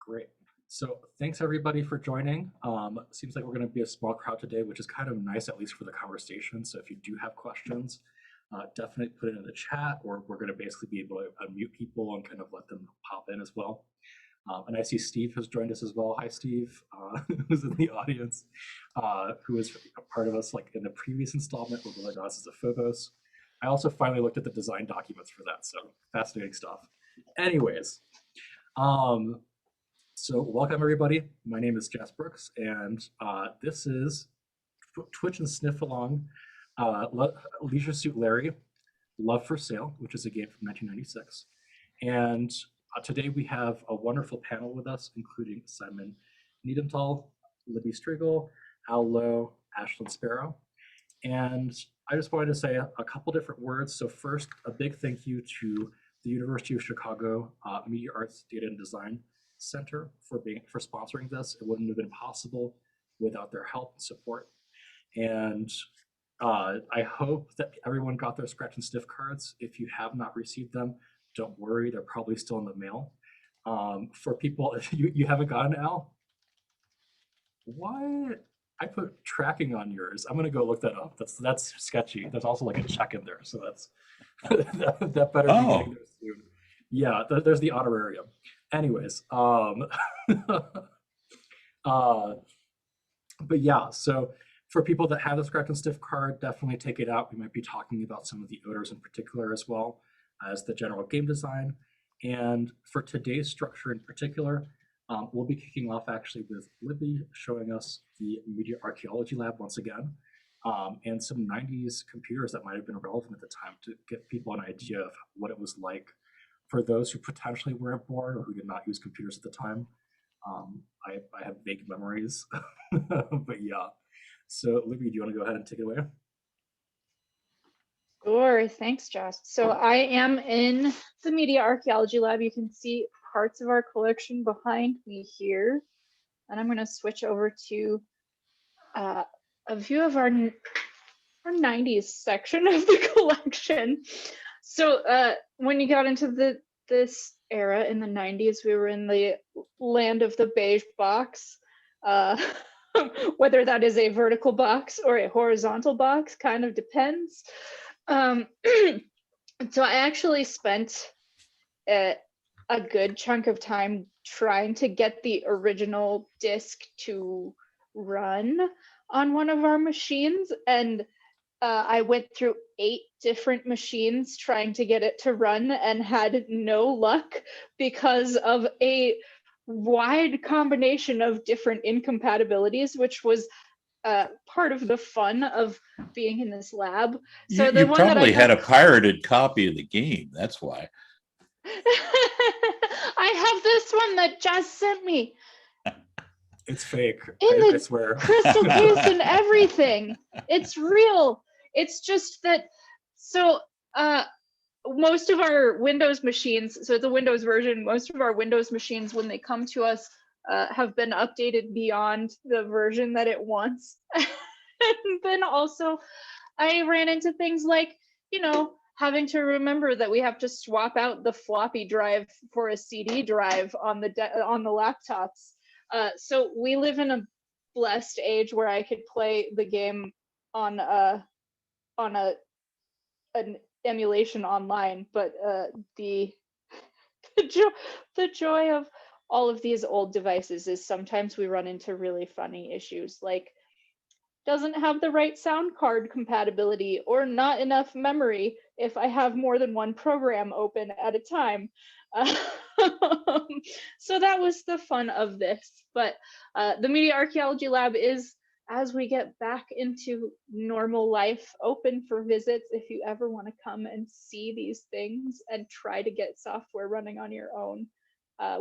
Great. So thanks everybody for joining. Seems like we're going to be a small crowd today, which is kind of nice, at least for the conversation. So if you do have questions, definitely put it in the chat, or we're going to basically be able to unmute people and kind of let them pop in as well. And I see Steve has joined us as well. Hi, Steve, who's in the audience, who was a part of us like in the previous installment with us as a Phobos. I also finally looked at the design documents for that, so fascinating stuff. Anyways, so welcome everybody. My name is Jess Brooks, and this is Twitch and Sniff Along, Leisure Suit Larry, Love for Sale, which is a game from 1996. And today we have a wonderful panel with us, including Simon Niedenthal, Libby Striegel, Al Lowe, Ashlyn Sparrow. And I just wanted to say a couple different words. So first, a big thank you to the University of Chicago Media Arts Data and Design Center for sponsoring this. It wouldn't have been possible without their help and support. And I hope that everyone got their scratch and sniff cards. If you have not received them, don't worry, they're probably still in the mail. For people, if you haven't gotten it, Al? What? I put tracking on yours. I'm gonna go look that up. That's sketchy. There's also like a check in there, so that's that better be getting there soon. Yeah, there's the honorarium. Anyways, but yeah, so for people that have the scratch and sniff card, definitely take it out. We might be talking about some of the odors in particular, as well as the general game design. And for today's structure in particular, we'll be kicking off actually with Libby showing us the Media Archaeology Lab once again, and some 90s computers that might have been relevant at the time to give people an idea of what it was like for those who potentially weren't born or who did not use computers at the time. I have vague memories, but yeah. So Libby, do you want to go ahead and take it away? Sure, thanks, Josh. So I am in the Media Archaeology Lab. You can see parts of our collection behind me here. And I'm going to switch over to a view of our 90s section of the collection. So when you got into this era in the 90s, we were in the land of the beige box. Whether that is a vertical box or a horizontal box kind of depends. So I actually spent a good chunk of time trying to get the original disk to run on one of our machines, and I went through 8 different machines trying to get it to run and had no luck because of a wide combination of different incompatibilities, which was part of the fun of being in this lab. So you probably had a pirated copy of the game. That's why. I have this one that Jess sent me. It's fake. I swear. Crystal case and everything. It's real. It's just that. So most of our Windows machines. So it's a Windows version. Most of our Windows machines, when they come to us, have been updated beyond the version that it wants. And then also I ran into things like, having to remember that we have to swap out the floppy drive for a CD drive on the laptops. So we live in a blessed age where I could play the game on an emulation online, but the joy of all of these old devices is sometimes we run into really funny issues, like doesn't have the right sound card compatibility or not enough memory if I have more than one program open at a time. So that was the fun of this. But the Media Archaeology Lab is, as we get back into normal life, open for visits if you ever want to come and see these things and try to get software running on your own.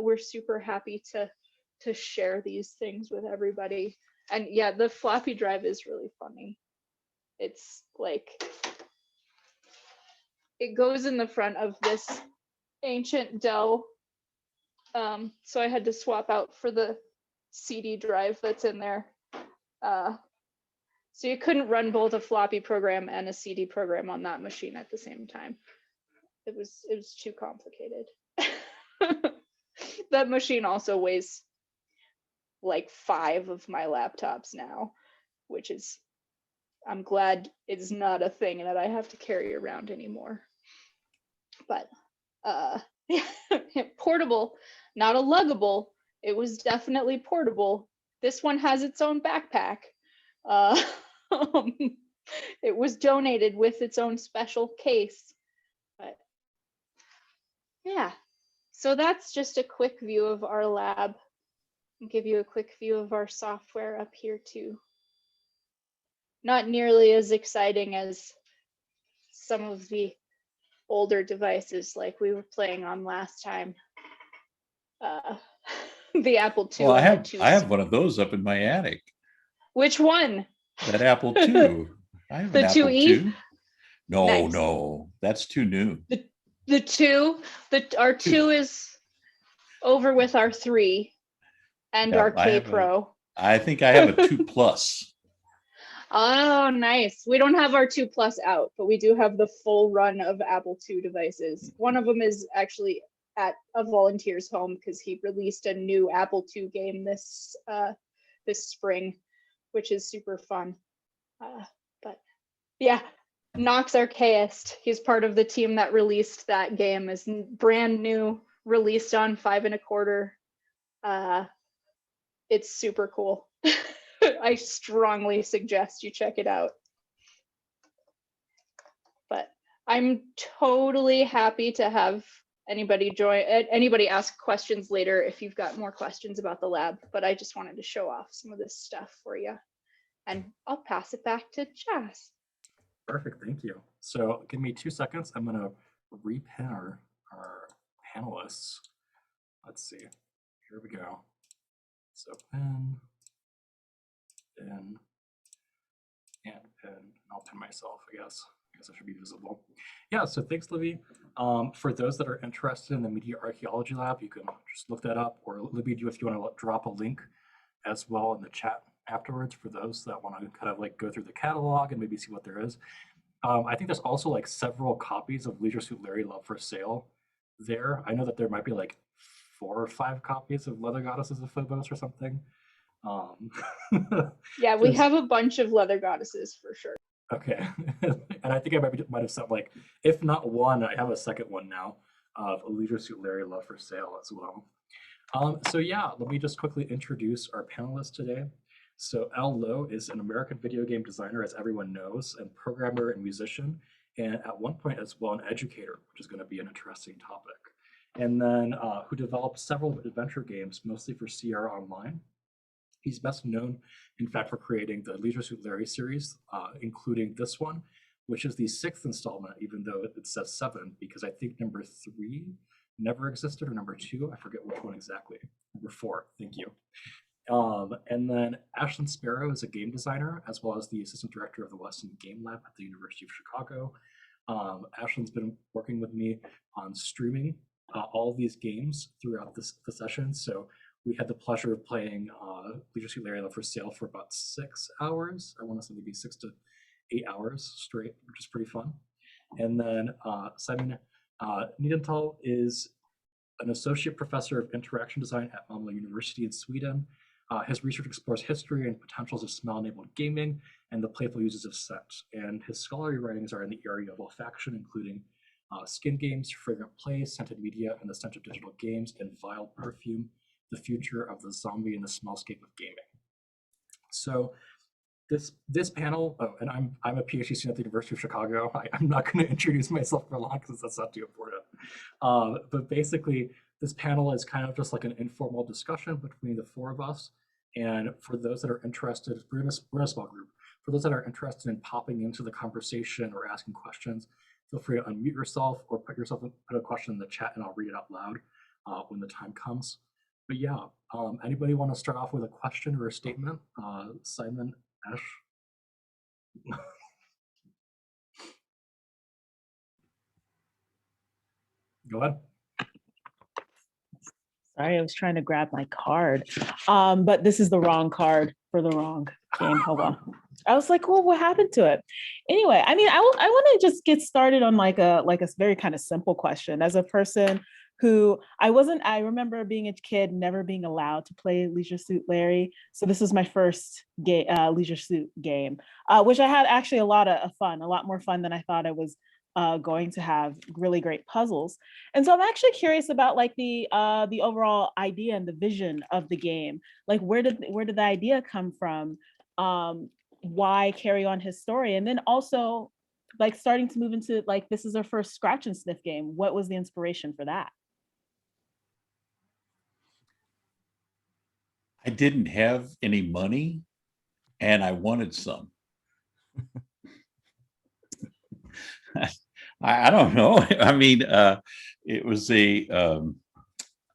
We're super happy to share these things with everybody. And yeah, the floppy drive is really funny. It's like, it goes in the front of this ancient Dell. So I had to swap out for the CD drive that's in there. So you couldn't run both a floppy program and a CD program on that machine at the same time. It was too complicated. that machine also weighs like 5 of my laptops now, which is, I'm glad it's not a thing that I have to carry around anymore. But portable, not a luggable. It was definitely portable. This one has its own backpack. It was donated with its own special case. But yeah, so that's just a quick view of our lab. I'll give you a quick view of our software up here too. Not nearly as exciting as some of the older devices like we were playing on last time. The Apple II. Well, and the I have one of those up in my attic. Which one? That Apple II. I have The an Apple 2E? II. No, Nice. no, that's too new. The 2, our 2 is over with our 3 and Yeah, our K Pro. I think I have a 2 Plus. Oh, nice. We don't have our 2 Plus out, but we do have the full run of Apple II devices. One of them is actually at a volunteer's home because he released a new Apple II game this spring, which is super fun. But yeah, Nox Archaist, he's part of the team that released that game, is brand new, released on 5 1/4. It's super cool. I strongly suggest you check it out. But I'm totally happy to have anybody join, anybody ask questions later if you've got more questions about the lab, but I just wanted to show off some of this stuff for you. And I'll pass it back to Jess. Perfect, thank you. So give me 2 seconds. I'm gonna repin our panelists. Let's see, here we go. So pin, and I'll pin myself, I guess. I guess I should be visible. Yeah, so thanks, Libby. For those that are interested in the Media Archaeology Lab, you can just look that up, or Libby, if you want to drop a link as well in the chat afterwards for those that want to kind of like go through the catalog and maybe see what there is. I think there's also like several copies of Leisure Suit Larry Love for sale there. I know that there might be like 4 or 5 copies of Leather Goddesses of Phobos or something. Yeah, we have a bunch of Leather Goddesses for sure. Okay, and I think I might have sent like, if not one, I have a second one now of Leisure Suit Larry Love for sale as well. So yeah, let me just quickly introduce our panelists today. So Al Lowe is an American video game designer, as everyone knows, and programmer and musician, and at one point as well an educator, which is going to be an interesting topic. And then who developed several adventure games, mostly for CR Online. He's best known, in fact, for creating the Leisure Suit Larry series, including this one, which is the 6th installment, even though it says 7, because I think number 3 never existed, or number 2, I forget which one exactly. Number 4, thank you. And then Ashlyn Sparrow is a game designer, as well as the assistant director of the Weston Game Lab at the University of Chicago. Ashlyn's been working with me on streaming all of these games throughout the session. So we had the pleasure of playing Leisure Suit Larry Love for sale for about 6 hours. I want to say maybe 6 to 8 hours straight, which is pretty fun. And then Simon Niedenthal is an associate professor of interaction design at Malmö University in Sweden. His research explores history and potentials of smell-enabled gaming and the playful uses of scent. And his scholarly writings are in the area of olfaction, including skin games, fragrant play, scented media, and the scent of digital games, and vile perfume, the future of the zombie and the smellscape of gaming. So this panel, and I'm a PhD student at the University of Chicago. I'm not going to introduce myself for long because that's not too important. But basically, this panel is kind of just like an informal discussion between the 4 of us. And for those that are interested, we're in a small group. For those that are interested in popping into the conversation or asking questions, feel free to unmute yourself or put a question in the chat, and I'll read it out loud when the time comes. But yeah, anybody want to start off with a question or a statement? Simon, Ash? Go ahead. Sorry, I was trying to grab my card, but this is the wrong card for the wrong game. Hold on. I was like, well, what happened to it? Anyway, I mean, I want to just get started on like a very kind of simple question. As a person who I remember being a kid, never being allowed to play Leisure Suit Larry. So this was my first Leisure Suit game, which I had actually a lot of fun, a lot more fun than I thought I was going to have. Really great puzzles. And so I'm actually curious about like the overall idea and the vision of the game. Like where did the idea come from? Why carry on his story? And then also like starting to move into like, this is our first scratch and sniff game. What was the inspiration for that? I didn't have any money and I wanted some. I don't know. I mean, it was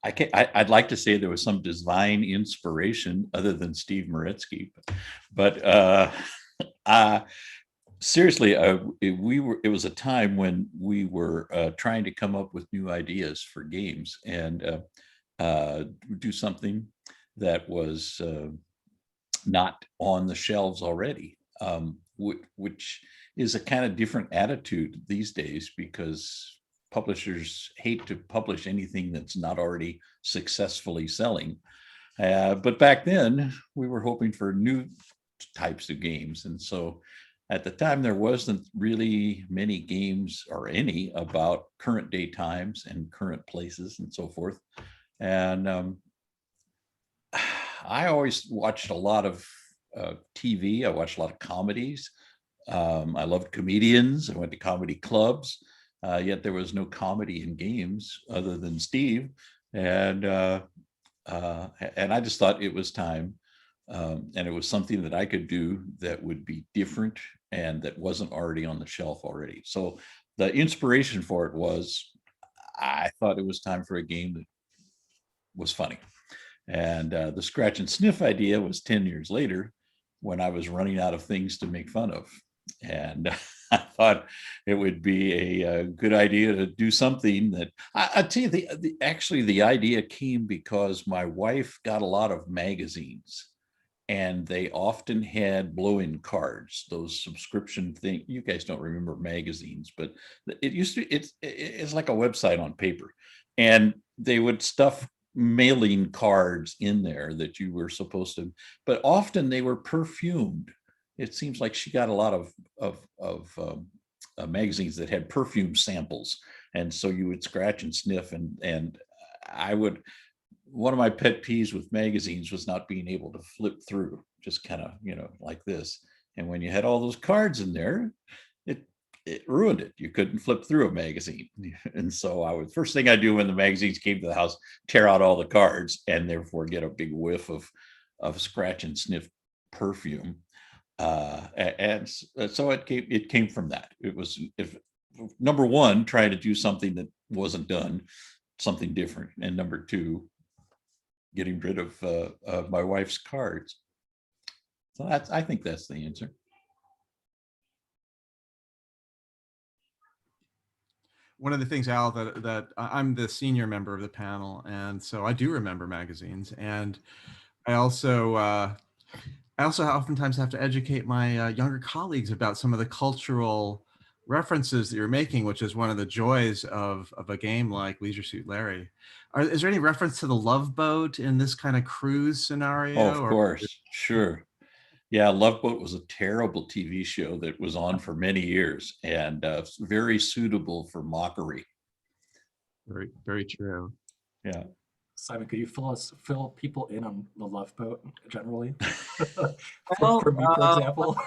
I'd like to say there was some divine inspiration other than Steve Maretsky, but seriously, it was a time when we were trying to come up with new ideas for games and do something that was not on the shelves already, which is a kind of different attitude these days because publishers hate to publish anything that's not already successfully selling. But back then, we were hoping for new types of games. And so at the time, there wasn't really many games or any about current day times and current places and so forth. And I always watched a lot of TV. I watched a lot of comedies. I loved comedians. I went to comedy clubs, yet there was no comedy in games other than Steve. And I just thought it was time. And it was something that I could do that would be different and that wasn't already on the shelf already. So the inspiration for it was, I thought it was time for a game that was funny. And the scratch and sniff idea was 10 years later when I was running out of things to make fun of. And I thought it would be a good idea to do something that I tell you, actually the idea came because my wife got a lot of magazines and they often had blow-in cards, those subscription thing. You guys don't remember magazines, but it used to, it's like a website on paper. And they would stuff mailing cards in there that you were supposed to, but often they were perfumed. It seems like she got a lot of magazines that had perfume samples, and so you would scratch and sniff. And I would. One of my pet peeves with magazines was not being able to flip through, just kind of like this. And when you had all those cards in there, it ruined it. You couldn't flip through a magazine. And so first thing I do when the magazines came to the house, tear out all the cards and therefore get a big whiff of scratch and sniff perfume. And so it came from that. It was number one, trying to do something that wasn't done, something different. And number two, getting rid of my wife's cards. So I think that's the answer. One of the things, Al, that I'm the senior member of the panel, and so I do remember magazines, and I also oftentimes have to educate my younger colleagues about some of the cultural references that you're making, which is one of the joys of a game like Leisure Suit Larry. Is there any reference to the Love Boat in this kind of cruise scenario? Oh, of course, sure. Yeah, Love Boat was a terrible TV show that was on for many years and very suitable for mockery. Very, very true. Yeah. Simon, could you fill people in on the Love Boat generally? Well, for me, for example.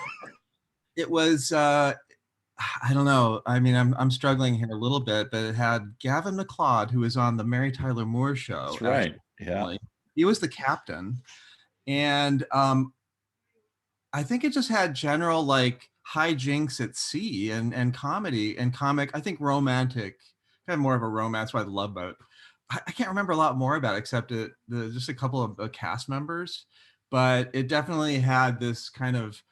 It was, I don't know. I mean, I'm struggling here a little bit, but it had Gavin MacLeod, who was on the Mary Tyler Moore Show. That's right. Yeah. He was the captain. And I think it just had general like hijinks at sea and comedy and comic, I think romantic, kind of more of a romance by the Love Boat. I can't remember a lot more about it except just a couple of cast members, but it definitely had this kind of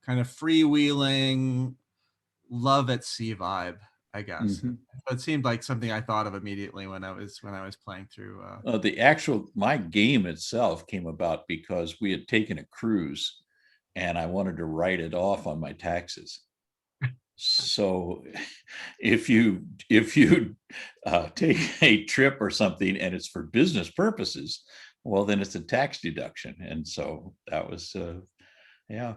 freewheeling love at sea vibe, I guess. Mm-hmm. It seemed like something I thought of immediately when I was playing through. My game itself came about because we had taken a cruise and I wanted to write it off on my taxes. So if you take a trip or something and it's for business purposes, well, then it's a tax deduction. And so that was, yeah.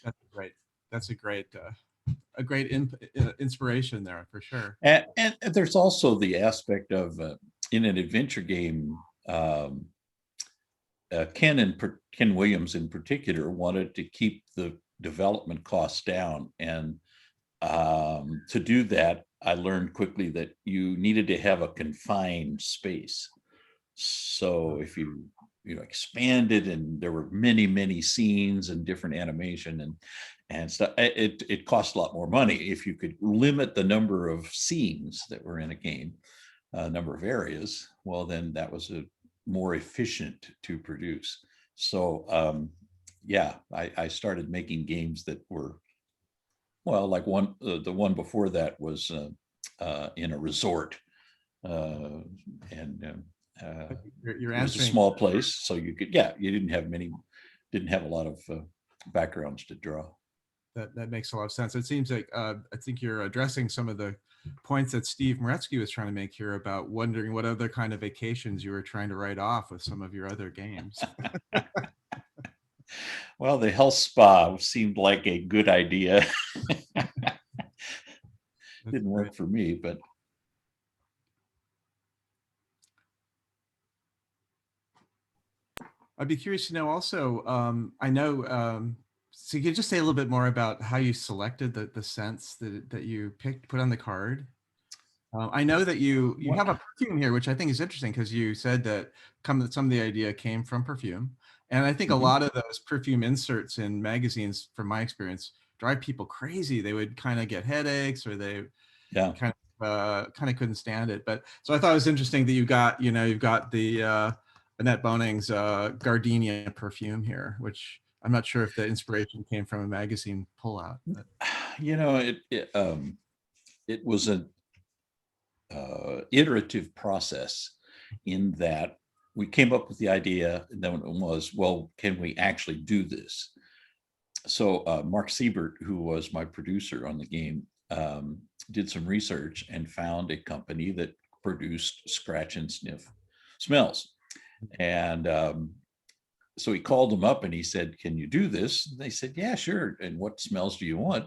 That's a great inspiration there for sure. And there's also the aspect of in an adventure game, Ken Williams in particular wanted to keep the development costs down. And to do that, I learned quickly that you needed to have a confined space. So if you expanded and there were many scenes and different animation and stuff, it cost a lot more money. If you could limit the number of scenes that were in a game, number of areas, well, then that was a more efficient to produce. So yeah, I started making games that were, well, like the one before that was in a resort, and You're it was a answering. small place, so you could, yeah, you didn't have a lot of backgrounds to draw. That makes a lot of sense. It seems like I think you're addressing some of the points that Steve Moretsky was trying to make here about wondering what other kind of vacations you were trying to write off with some of your other games. Well, the health spa seemed like a good idea. Didn't work for me, but I'd be curious to know also, I know, so you could just say a little bit more about how you selected the scents that you put on the card. I know that you have a perfume here, which I think is interesting because you said that some of the idea came from perfume. And I think a lot of those perfume inserts in magazines, from my experience, drive people crazy. They would kind of get headaches, or they kind of couldn't stand it. But so I thought it was interesting that you've got the Annette Boning's Gardenia perfume here, which I'm not sure if the inspiration came from a magazine pullout. But. It was an iterative process in that we came up with the idea, and then it was, well, can we actually do this? So Mark Siebert, who was my producer on the game, did some research and found a company that produced scratch and sniff smells. And so he called them up and he said, can you do this? And they said, yeah, sure. And what smells do you want?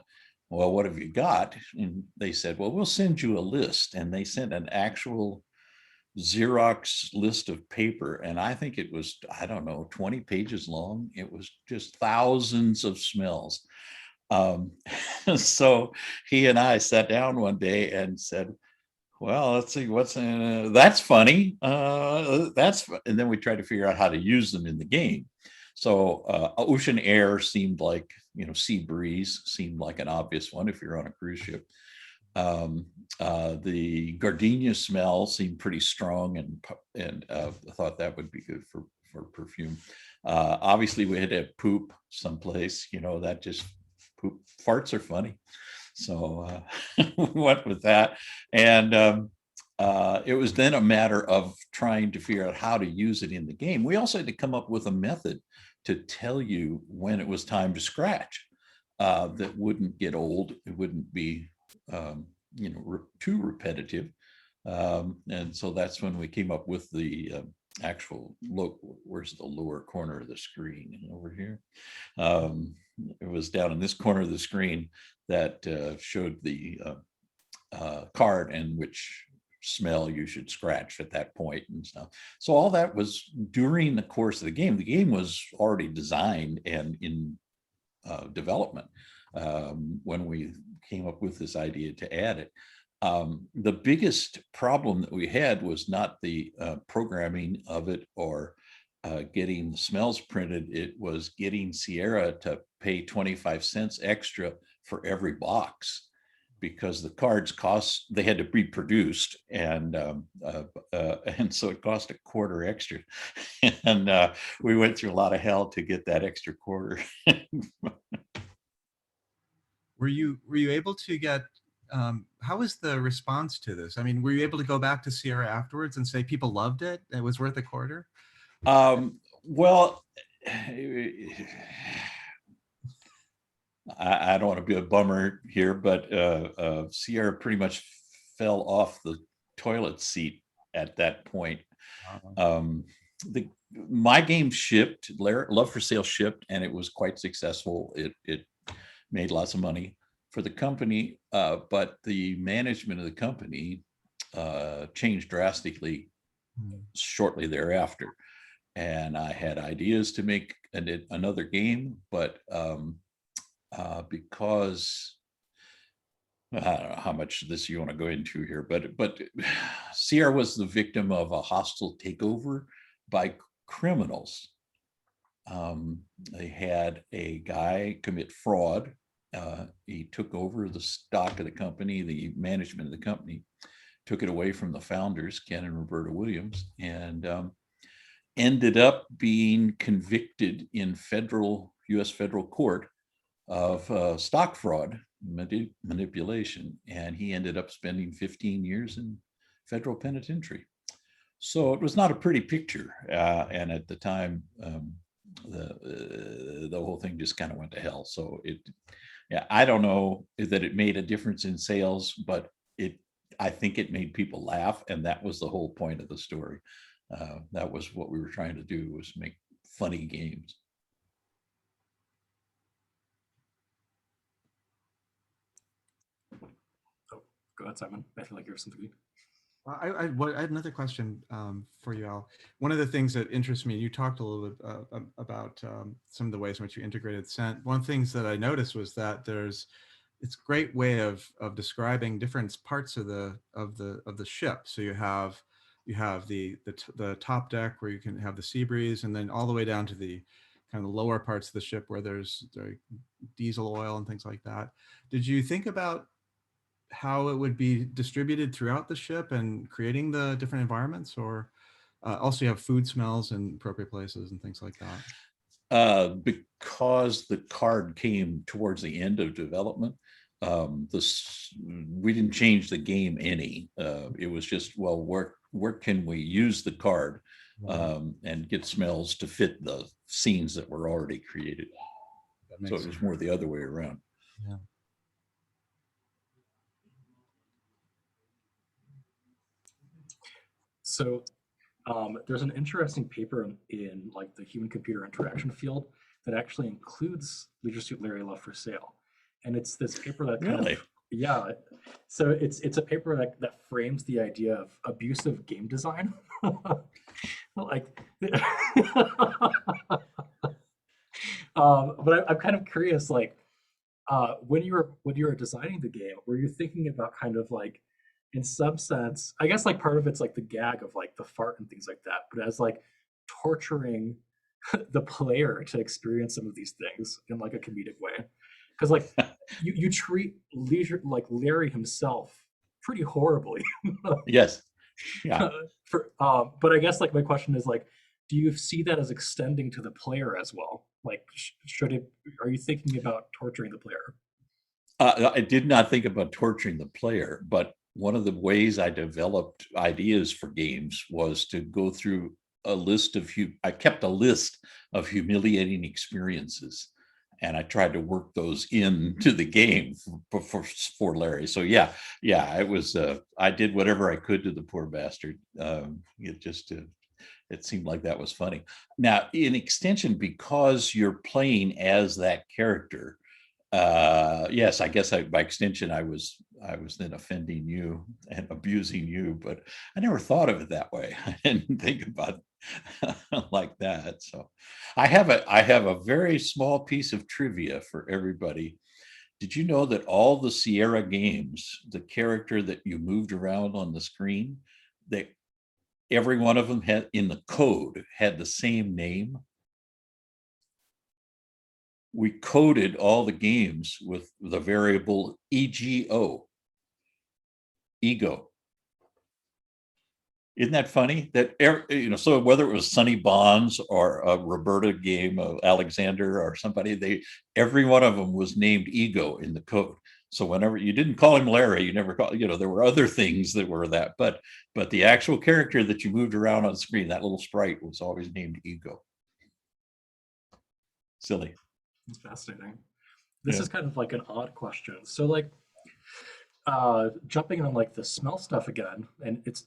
Well, what have you got? And they said, well, we'll send you a list. And they sent an actual Xerox list of paper. And I think it was, I don't know, 20 pages long. It was just thousands of smells. So he and I sat down one day and said, well, let's see what's that's funny. And then we tried to figure out how to use them in the game. So ocean air seemed like, sea breeze seemed like an obvious one if you're on a cruise ship. The gardenia smell seemed pretty strong, and I thought that would be good for perfume. Obviously, we had to have poop someplace. That just poop. Farts are funny. So we went with that. And it was then a matter of trying to figure out how to use it in the game. We also had to come up with a method to tell you when it was time to scratch that wouldn't get old. It wouldn't be, too repetitive. And so that's when we came up with the actual look. Where's the lower corner of the screen? Over here. It was down in this corner of the screen that showed the card and which smell you should scratch at that point and stuff. So all that was during the course of the game. The game was already designed and in development when we came up with this idea to add it. The biggest problem that we had was not the programming of it or getting the smells printed. It was getting Sierra to pay 25 cents extra for every box, because the cards they had to be produced, and so it cost a quarter extra. And we went through a lot of hell to get that extra quarter. Were you able to get, how was the response to this? I mean, were you able to go back to Sierra afterwards and say people loved it, it was worth a quarter? Well, I don't want to be a bummer here, but Sierra pretty much fell off the toilet seat at that point. My game shipped, Love for Sale shipped, and it was quite successful. It made lots of money for the company, but the management of the company changed drastically shortly thereafter. And I had ideas to make another game, but because I don't know how much of this you want to go into here, but Sierra was the victim of a hostile takeover by criminals. They had a guy commit fraud. He took over the stock of the company, the management of the company, took it away from the founders, Ken and Roberta Williams, and ended up being convicted in U.S. federal court of stock fraud manipulation, and he ended up spending 15 years in federal penitentiary. So it was not a pretty picture, and at the time, the whole thing just kind of went to hell. So I don't know that it made a difference in sales, but I think it made people laugh, and that was the whole point of the story. That was what we were trying to do, was make funny games. Oh, go ahead, Simon. I feel like you have something. I had another question for you, Al. One of the things that interests me, you talked a little bit about some of the ways in which you integrated scent. One of the things that I noticed was that it's a great way of describing different parts of the ship. So you have the top deck where you can have the sea breeze, and then all the way down to the kind of lower parts of the ship where there's diesel oil and things like that. Did you think about how it would be distributed throughout the ship and creating the different environments, or also you have food smells in appropriate places and things like that? Because the card came towards the end of development, we didn't change the game any. It was just, well, where can we use the card and get smells to fit the scenes that were already created? So it was more the other way around. Yeah. So there's an interesting paper in like the human computer interaction field that actually includes Leisure Suit Larry Love for Sale. And it's this paper that kind Really? of, yeah. So it's a paper that frames the idea of abusive game design. Like, but I'm kind of curious, like, when you were designing the game, were you thinking about kind of like, in some sense, I guess like part of it's like the gag of like the fart and things like that, but as like torturing the player to experience some of these things in like a comedic way, because like you treat like Larry himself pretty horribly. Yes. Yeah. But I guess like my question is like, do you see that as extending to the player as well? Like, are you thinking about torturing the player? I did not think about torturing the player, but one of the ways I developed ideas for games was to go through a list of, I kept a list of humiliating experiences, and I tried to work those into the game for Larry. So yeah, it was, I did whatever I could to the poor bastard. It seemed like that was funny. Now, in extension, because you're playing as that character, yes, I guess by extension, I was then offending you and abusing you, but I never thought of it that way. I didn't think about it like that. So I have a very small piece of trivia for everybody. Did you know that all the Sierra games, the character that you moved around on the screen, every one of them had in the code had the same name? We coded all the games with the variable ego. Isn't that funny? That so whether it was Sonny Bonds or a Roberta game of Alexander or somebody, every one of them was named Ego in the code. So whenever you didn't call him Larry, you never call, there were other things that were that, but the actual character that you moved around on screen, that little sprite, was always named Ego. Silly. It's fascinating. this Yeah. is kind of like an odd question. So like jumping on like the smell stuff again, and it's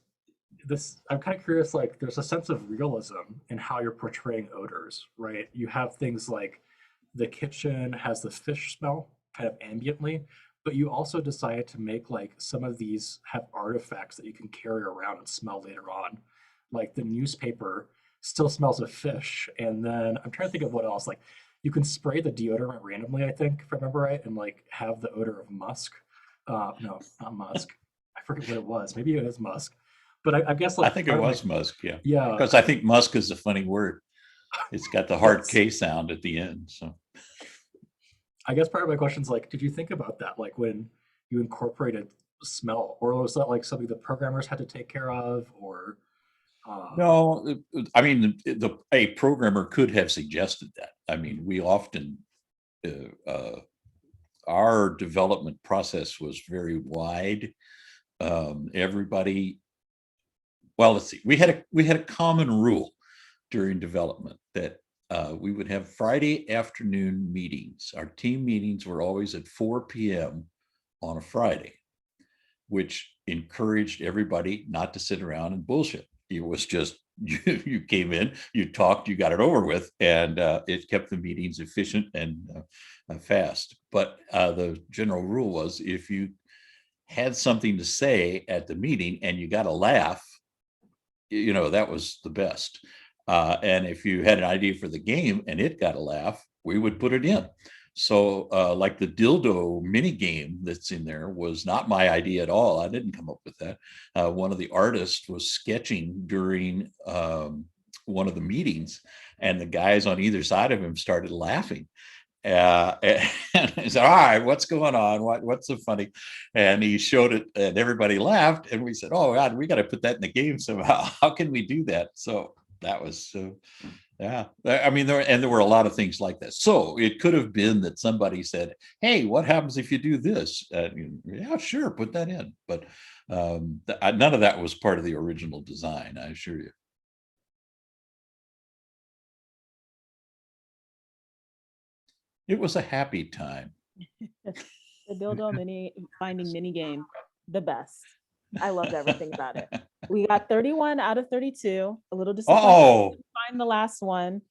this, I'm kind of curious, like there's a sense of realism in how you're portraying odors, right? You have things like the kitchen has the fish smell kind of ambiently, but you also decided to make like some of these have artifacts that you can carry around and smell later on. Like the newspaper still smells of fish. And then I'm trying to think of what else. Like you can spray the deodorant randomly, I think, if I remember right, and like have the odor of musk. No, not musk. I forget what it was. Maybe it is musk. But I guess I like think it part of my, was Musk, yeah. yeah, Because I think Musk is a funny word. It's got the hard yes. K sound at the end. So I guess part of my question is like, did you think about that? Like when you incorporated smell, or was that like something the programmers had to take care of, or no, I mean, a programmer could have suggested that. I mean, we often our development process was very wide. Everybody, well, let's see. We had a common rule during development that we would have Friday afternoon meetings. Our team meetings were always at 4 p.m. on a Friday, which encouraged everybody not to sit around and bullshit. It was just you came in, you talked, you got it over with, and it kept the meetings efficient and fast. But the general rule was if you had something to say at the meeting and you got a laugh, that was the best. And if you had an idea for the game and it got a laugh, we would put it in. So like the dildo mini game that's in there was not my idea at all. I didn't come up with that. One of the artists was sketching during one of the meetings, and the guys on either side of him started laughing. And he said, all right, what's going on? What's so funny? And he showed it and everybody laughed. And we said, oh God, we got to put that in the game somehow. How can we do that? So that was, yeah. I mean, there were a lot of things like that. So it could have been that somebody said, hey, what happens if you do this? Yeah, sure, put that in. But none of that was part of the original design, I assure you. It was a happy time. The dildo mini finding mini game, the best. I loved everything about it. We got 31 out of 32. A little disappointed Oh, to find the last one,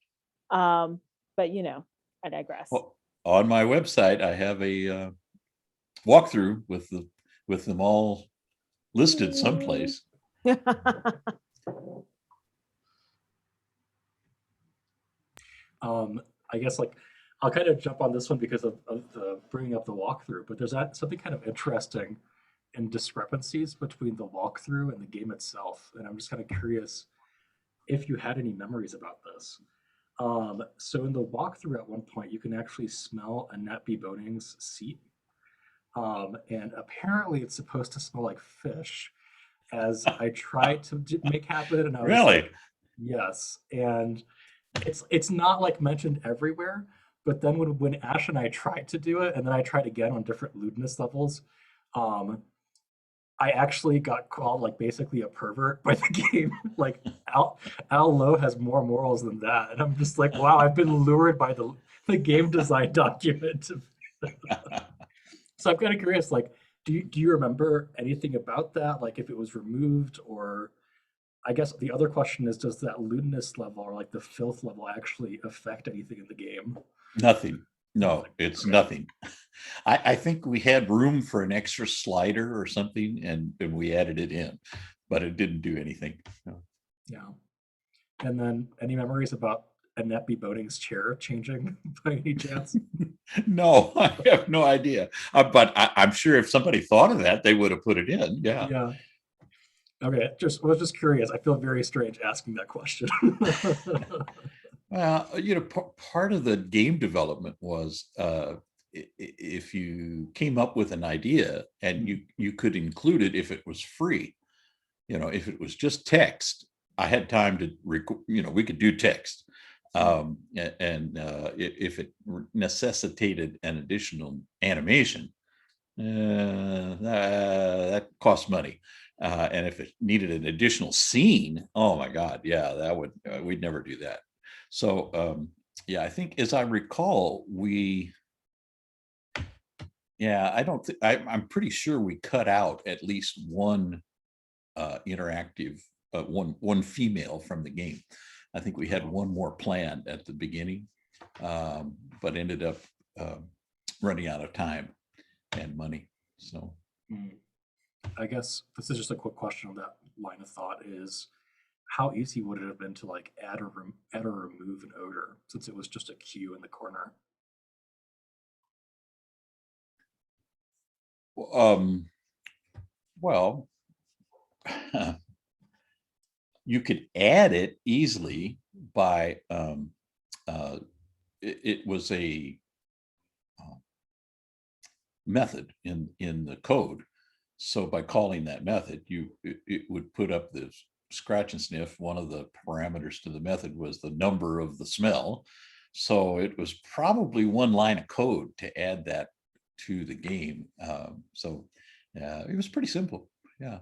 but I digress. well, on my website, I have a walkthrough with them all listed someplace. I guess like I'll kind of jump on this one because of the bringing up the walkthrough, but there's something kind of interesting in discrepancies between the walkthrough and the game itself. And I'm just kind of curious if you had any memories about this. So in the walkthrough at one point, you can actually smell Annette B. Boning's seat. And apparently it's supposed to smell like fish, as I tried to make happen. And I was Really? like, yes. And it's not like mentioned everywhere, but then when Ash and I tried to do it, and then I tried again on different lewdness levels, I actually got called like basically a pervert by the game. Like Al Lowe has more morals than that, and I'm just like, wow, I've been lured by the game design document. So I'm kind of curious, like, do you remember anything about that? Like if it was removed, or I guess the other question is, does that lewdness level or like the filth level actually affect anything in the game? Nothing. No, Nothing. it's Okay. nothing. I think we had room for an extra slider or something, and we added it in, but it didn't do anything. No. Yeah. And then any memories about Annette B. Boning's chair changing by any chance? No, I have no idea. But I'm sure if somebody thought of that, they would have put it in. Yeah. Yeah. Okay. I was just curious. I feel very strange asking that question. Well, part of the game development was if you came up with an idea and you could include it if it was free. If it was just text, I had time to we could do text. And if it necessitated an additional animation, that costs money. And if it needed an additional scene, oh my God, yeah, that would we'd never do that. So yeah, I think as I recall, we Yeah, I don't think I'm pretty sure we cut out at least one interactive, one female from the game. I think we had one more planned at the beginning, but ended up running out of time and money. So I guess this is just a quick question on that line of thought is how easy would it have been to like add or remove an odor since it was just a queue in the corner? Well, you could add it easily by it was a method in the code. So by calling that method, it would put up this scratch and sniff. One of the parameters to the method was the number of the smell. So it was probably one line of code to add that to the game. So it was pretty simple. Yeah,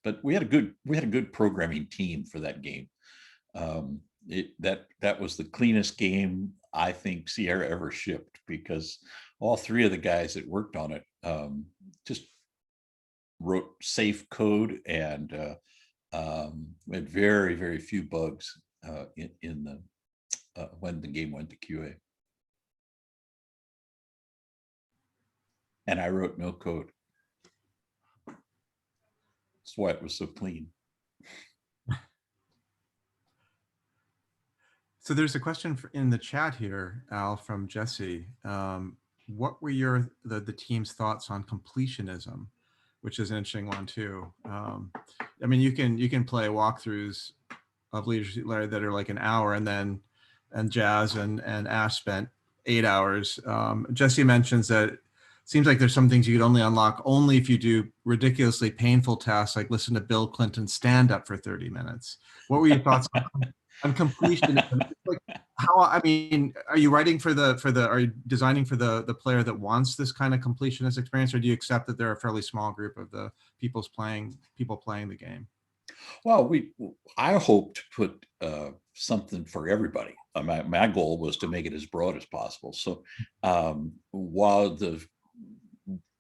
but we had a good programming team for that game. That was the cleanest game I think Sierra ever shipped, because all three of the guys that worked on it just wrote safe code, and we had very, very few bugs in the when the game went to QA. And I wrote no code. That's why it was so clean. So there's a question in the chat here, Al, from Jesse. What were the team's thoughts on completionism, which is an interesting one too. I mean, you can play walkthroughs of Leisure Larry that are like an hour, and Jazz and Ash spent 8 hours. Jesse mentions that it seems like there's some things you could only unlock only if you do ridiculously painful tasks, like listen to Bill Clinton stand up for 30 minutes. What were your thoughts on completion? Like, how, I mean, are you writing are you designing for the player that wants this kind of completionist experience, or do you accept that they're a fairly small group of the people playing the game? Well, I hope to put something for everybody. My goal was to make it as broad as possible. So while the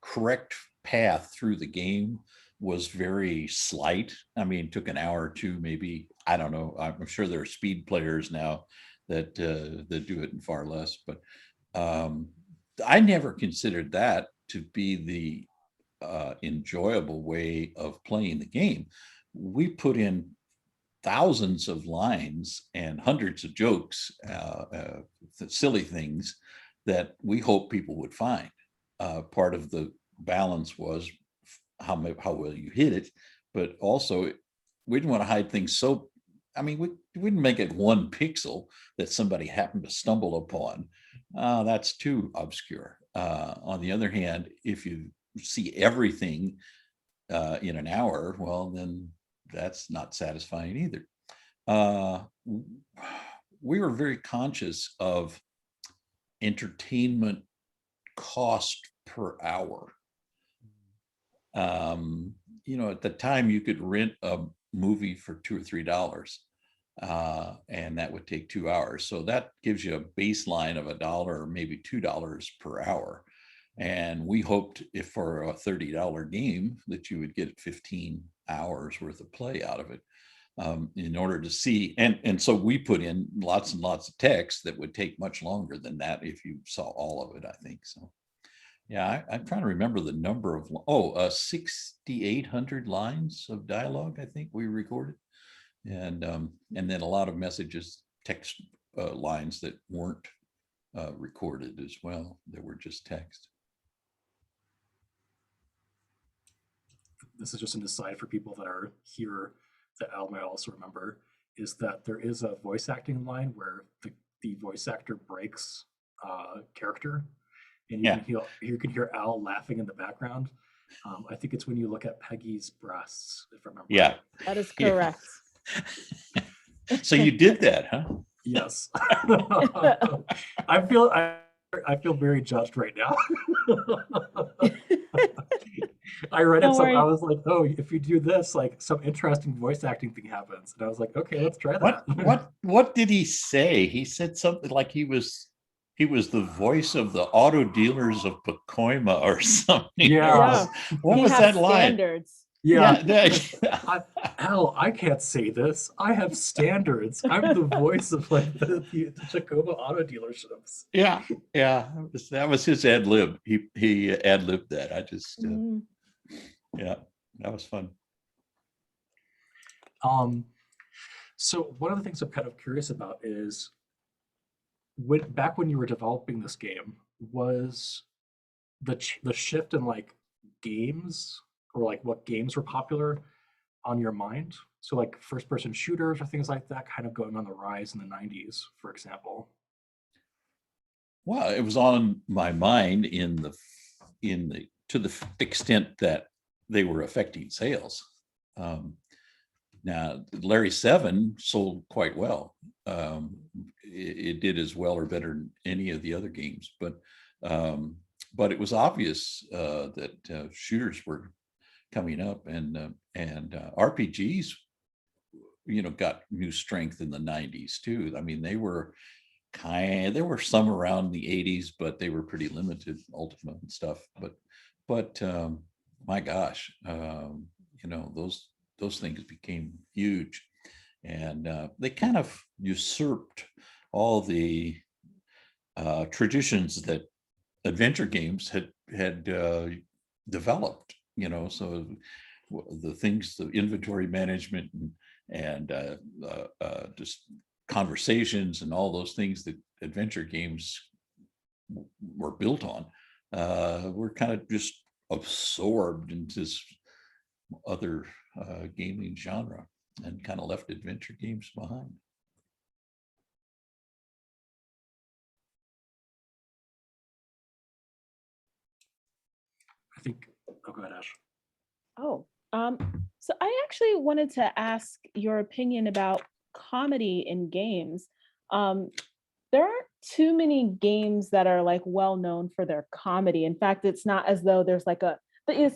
correct path through the game was very slight, I mean, took an hour or two, maybe, I don't know. I'm sure there are speed players now that do it in far less, but I never considered that to be the enjoyable way of playing the game. We put in thousands of lines and hundreds of jokes, silly things that we hope people would find. Part of the balance was how well you hit it, but also we didn't want to hide things. So, I mean, we didn't make it one pixel that somebody happened to stumble upon. That's too obscure. On the other hand, if you see everything in an hour, well, then that's not satisfying either. We were very conscious of entertainment cost per hour. You know, at the time you could rent a movie for $2 or $3, and that would take 2 hours. So that gives you a baseline of $1 or maybe $2 per hour. And we hoped if for a $30 game that you would get 15 hours worth of play out of it, in order to see. And so we put in lots and lots of text that would take much longer than that if you saw all of it, I think. So yeah, I'm trying to remember the number of 6,800 lines of dialogue I think we recorded, and then a lot of messages, text lines that weren't recorded as well. They were just text. This is just an aside for people that are here that Al might also remember, is that there is a voice acting line where the voice actor breaks character, and you can hear Al laughing in the background. I think it's when you look at Peggy's breasts, if I remember. Yeah, right. That is correct. Yeah. So you did that, huh? Yes. I feel very judged right now. I read it, so I was like, oh, if you do this, like some interesting voice acting thing happens. And I was like, okay, let's try that. What did he say? He said something like he was He was the voice of the auto dealers of Pacoima or something. Yeah. What He was had that line? standards. Yeah. that- Hell, I can't say this. I have standards. I'm the voice of like the Tacoma auto dealerships. yeah, that was his ad lib. He ad libbed that. I just Mhm. yeah, that was fun. So one of the things I'm kind of curious about is back when you were developing this game, was the shift in like games or like what games were popular on your mind? So like first person shooters or things like that kind of going on the rise in the 90s, for example. Well, it was on my mind to the extent that they were affecting sales. Now, Larry 7 sold quite well. It did as well or better than any of the other games, but it was obvious that shooters were coming up, and RPGs, got new strength in the 90s too. I mean, there were some around the 80s, but they were pretty limited, Ultima and stuff. But my gosh, those things became huge, and they kind of usurped all the traditions that adventure games had developed. So the things, the inventory management and just conversations and all those things that adventure games were built on were kind of just absorbed into this other gaming genre and kind of left adventure games behind. I think, oh, go ahead, Ash. Oh, so I actually wanted to ask your opinion about comedy in games. There aren't too many games that are like well known for their comedy. In fact, it's not as though there's like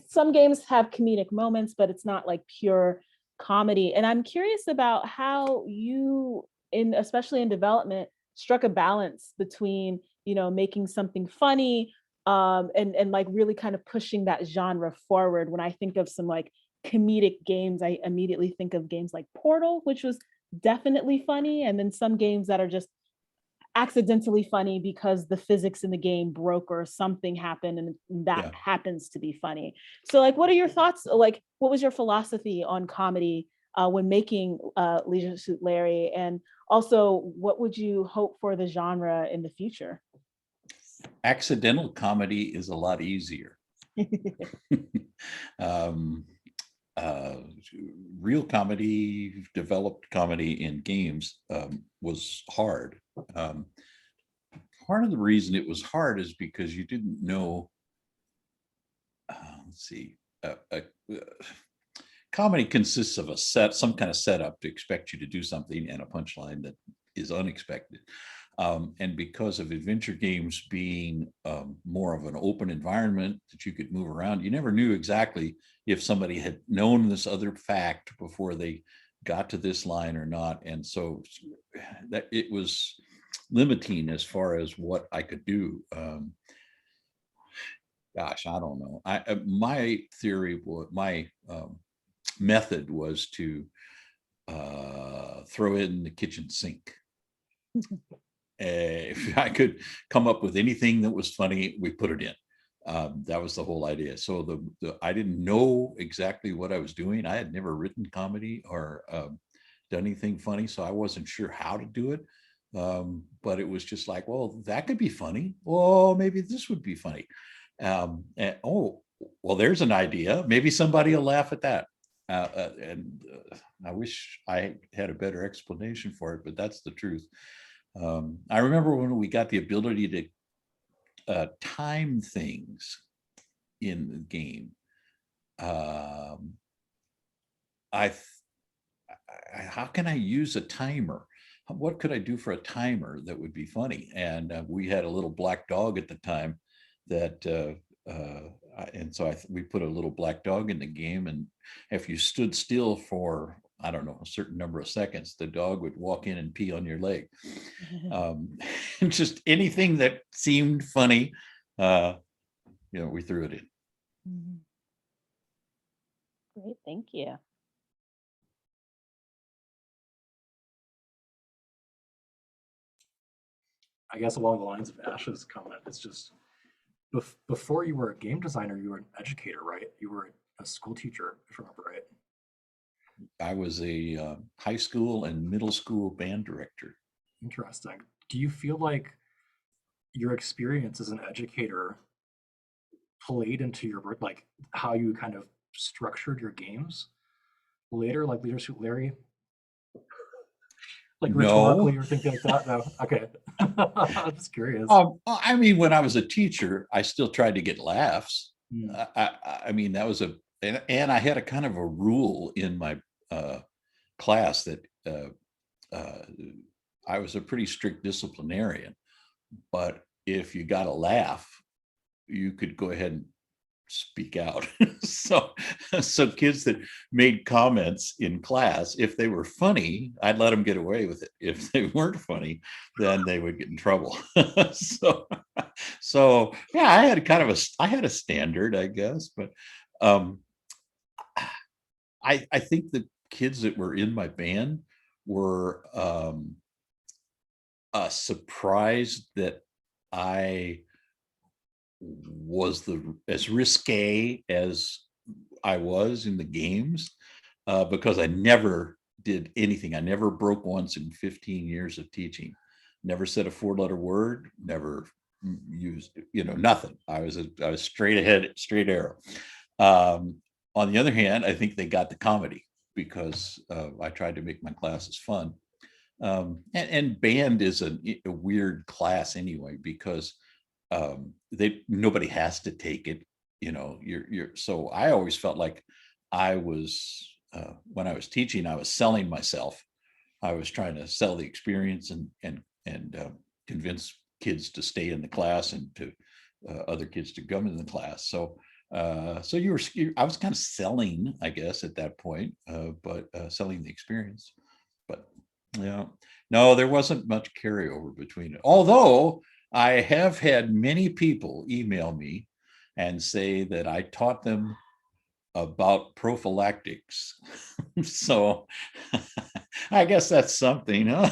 some games have comedic moments, but it's not like pure comedy. And I'm curious about how you, especially in development, struck a balance between, making something funny and like really kind of pushing that genre forward. When I think of some like comedic games, I immediately think of games like Portal, which was definitely funny, and then some games that are just accidentally funny because the physics in the game broke or something happened and that happens to be funny. So like, what are your thoughts? Like, what was your philosophy on comedy when making Leisure Suit Larry? And also, what would you hope for the genre in the future? Accidental comedy is a lot easier. Real comedy, developed comedy in games was hard. Part of the reason it was hard is because you didn't know, comedy consists of some kind of setup to expect you to do something and a punchline that is unexpected. And because of adventure games being more of an open environment that you could move around, you never knew exactly if somebody had known this other fact before they got to this line or not. And so that it was limiting as far as what I could do. Gosh, I don't know. My theory, my method was to throw it in the kitchen sink. If I could come up with anything that was funny, we put it in. That was the whole idea. So I didn't know exactly what I was doing. I had never written comedy or done anything funny, so I wasn't sure how to do it. But it was just like, well, that could be funny. Oh, maybe this would be funny. Well, there's an idea. Maybe somebody will laugh at that. I wish I had a better explanation for it, but that's the truth. I remember when we got the ability to time things in the game. How can I use a timer? What could I do for a timer that would be funny? And we had a little black dog at the time that, and so we put a little black dog in the game. And if you stood still for I don't know, a certain number of seconds, the dog would walk in and pee on your leg. Just anything that seemed funny, we threw it in. Mhm. Great, thank you. I guess along the lines of Ash's comment, it's just before you were a game designer, you were an educator, right? You were a school teacher, if I remember right. I was a high school and middle school band director. Interesting. Do you feel like your experience as an educator played into your like how you kind of structured your games later, like Leisure Suit Larry? Like rhetorically No. or anything like that? No. Okay. I'm just curious. I mean, when I was a teacher, I still tried to get laughs. Mm. I mean, that was and I had a kind of a rule in my class that I was a pretty strict disciplinarian, but if you got a laugh, you could go ahead and speak out. so kids that made comments in class, if they were funny, I'd let them get away with it. If they weren't funny, then they would get in trouble. so yeah, I had kind of I had a standard, I guess, but I think the kids that were in my band were surprised that I was as risque as I was in the games, because I never did anything. I never broke once in 15 years of teaching. Never said a 4-letter word. Never used, nothing. I was straight ahead, straight arrow. On the other hand, I think they got the comedy because I tried to make my classes fun. And band is a weird class anyway, because nobody has to take it. So I always felt like I was when I was teaching, I was selling myself. I was trying to sell the experience and convince kids to stay in the class and to other kids to come in the class. So I was kind of selling, I guess, at that point, but selling the experience. But yeah, no, there wasn't much carryover between it. Although I have had many people email me and say that I taught them about prophylactics. So I guess that's something, huh?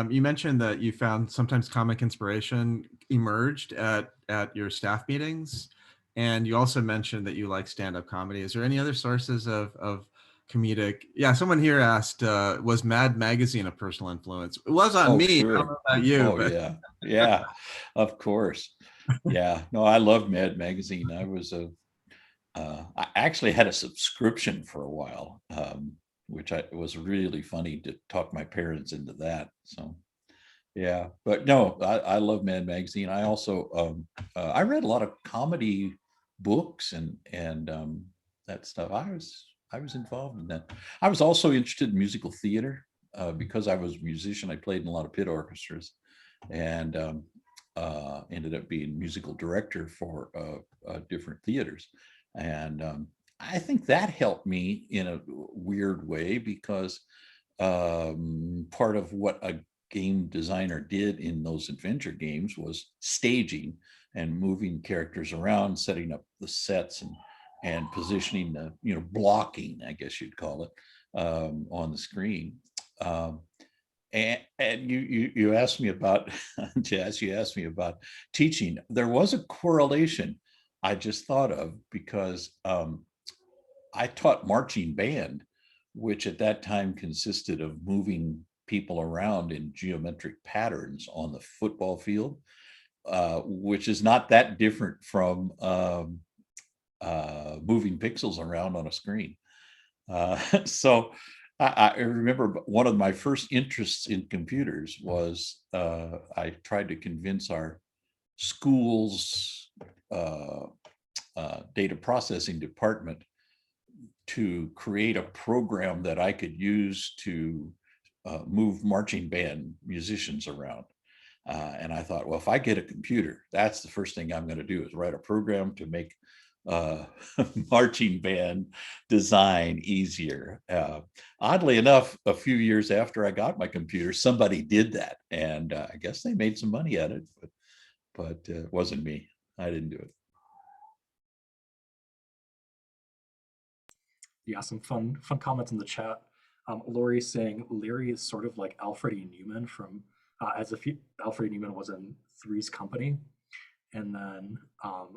You mentioned that you found sometimes comic inspiration emerged at your staff meetings, and you also mentioned that you like stand-up comedy. Is there any other sources of comedic? Yeah, someone here asked, was Mad Magazine a personal influence? It was on me. Sure. I don't know about you. Oh, but yeah, of course. Yeah, no, I love Mad Magazine. I actually had a subscription for a while, which it was really funny to talk my parents into that. So yeah, but no, I love Mad Magazine. I also I read a lot of comedy books and that stuff. I was involved in that. I was also interested in musical theater because I was a musician. I played in a lot of pit orchestras and ended up being musical director for different theaters. And I think that helped me in a weird way because part of what a game designer did in those adventure games was staging and moving characters around, setting up the sets and positioning the, blocking, I guess you'd call it, on the screen. And you asked me about Jazz, you asked me about teaching. There was a correlation I just thought of because I taught marching band, which at that time consisted of moving people around in geometric patterns on the football field, which is not that different from moving pixels around on a screen. So I remember one of my first interests in computers was I tried to convince our school's data processing department to create a program that I could use to move marching band musicians around. And I thought, well, if I get a computer, that's the first thing I'm going to do is write a program to make marching band design easier. Oddly enough, a few years after I got my computer, somebody did that, and I guess they made some money at it, but it wasn't me. I didn't do it. Yeah, some fun comments in the chat. Lori saying Larry is sort of like Alfred E. Newman from, as if Alfred E. Newman was in Three's Company. And then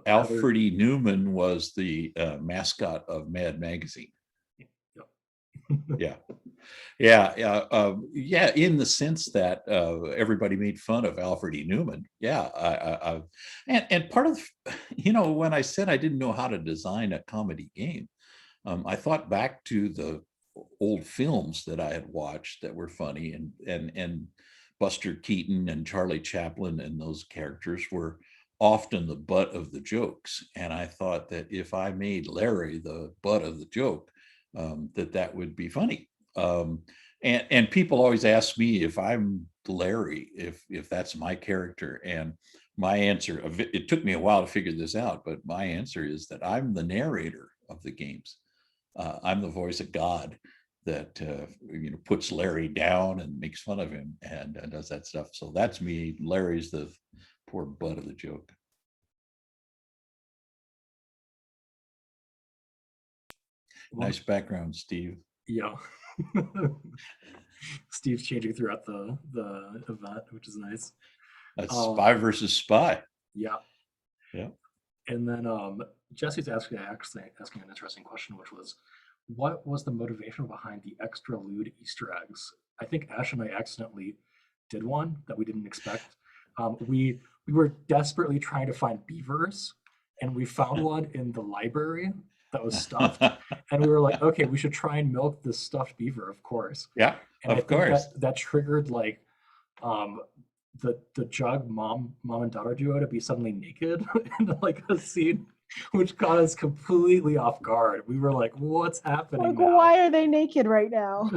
Alfred E. Newman was the mascot of Mad Magazine. Yep. Yeah, in the sense that everybody made fun of Alfred E. Newman. Yeah, and part of, when I said I didn't know how to design a comedy game, I thought back to the old films that I had watched that were funny, and Buster Keaton and Charlie Chaplin and those characters were often the butt of the jokes. And I thought that if I made Larry the butt of the joke, that would be funny. And people always ask me if I'm Larry, if that's my character. And my answer, it took me a while to figure this out, but my answer is that I'm the narrator of the games. I'm the voice of God that puts Larry down and makes fun of him and does that stuff. So that's me. Larry's the poor butt of the joke. Nice background, Steve. Yeah. Steve's changing throughout the event, which is nice. That's spy versus spy. Yeah. Yeah. And then Jesse's asking an interesting question, which was, what was the motivation behind the extra lewd Easter eggs? I think Ash and I accidentally did one that we didn't expect. We were desperately trying to find beavers, and we found one in the library that was stuffed. And we were like, okay, we should try and milk this stuffed beaver, of course. Yeah, and of course. That triggered like the Jug mom and daughter duo to be suddenly naked in like a scene, which caught us completely off guard. We were like, what's happening now? Why are they naked right now?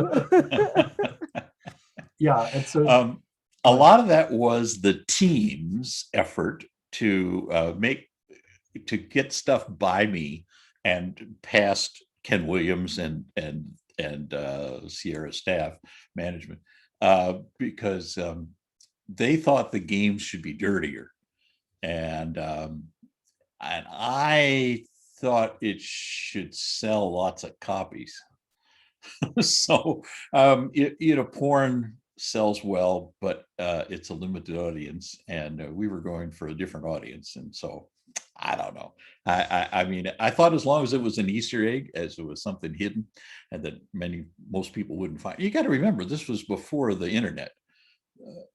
Yeah, and so a lot of that was the team's effort to get stuff by me and past Ken Williams and Sierra staff management, because they thought the games should be dirtier, and I thought it should sell lots of copies. So porn sells well, but it's a limited audience, and we were going for a different audience, and so I don't know. I mean, I thought as long as it was an Easter egg, as it was something hidden, and that most people wouldn't find. You got to remember, this was before the internet.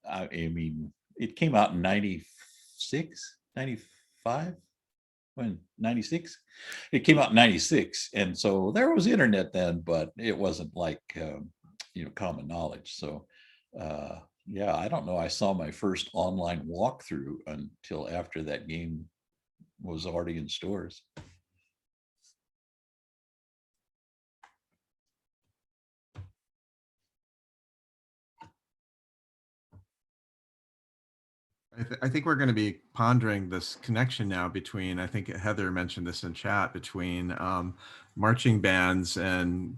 I mean, it came out in 96, 95. When 96, it came out in 96, and so there was internet then, but it wasn't like common knowledge. So yeah, I don't know. I saw my first online walkthrough until after that game was already in stores. I think we're going to be pondering this connection now between, I think Heather mentioned this in chat, between marching bands and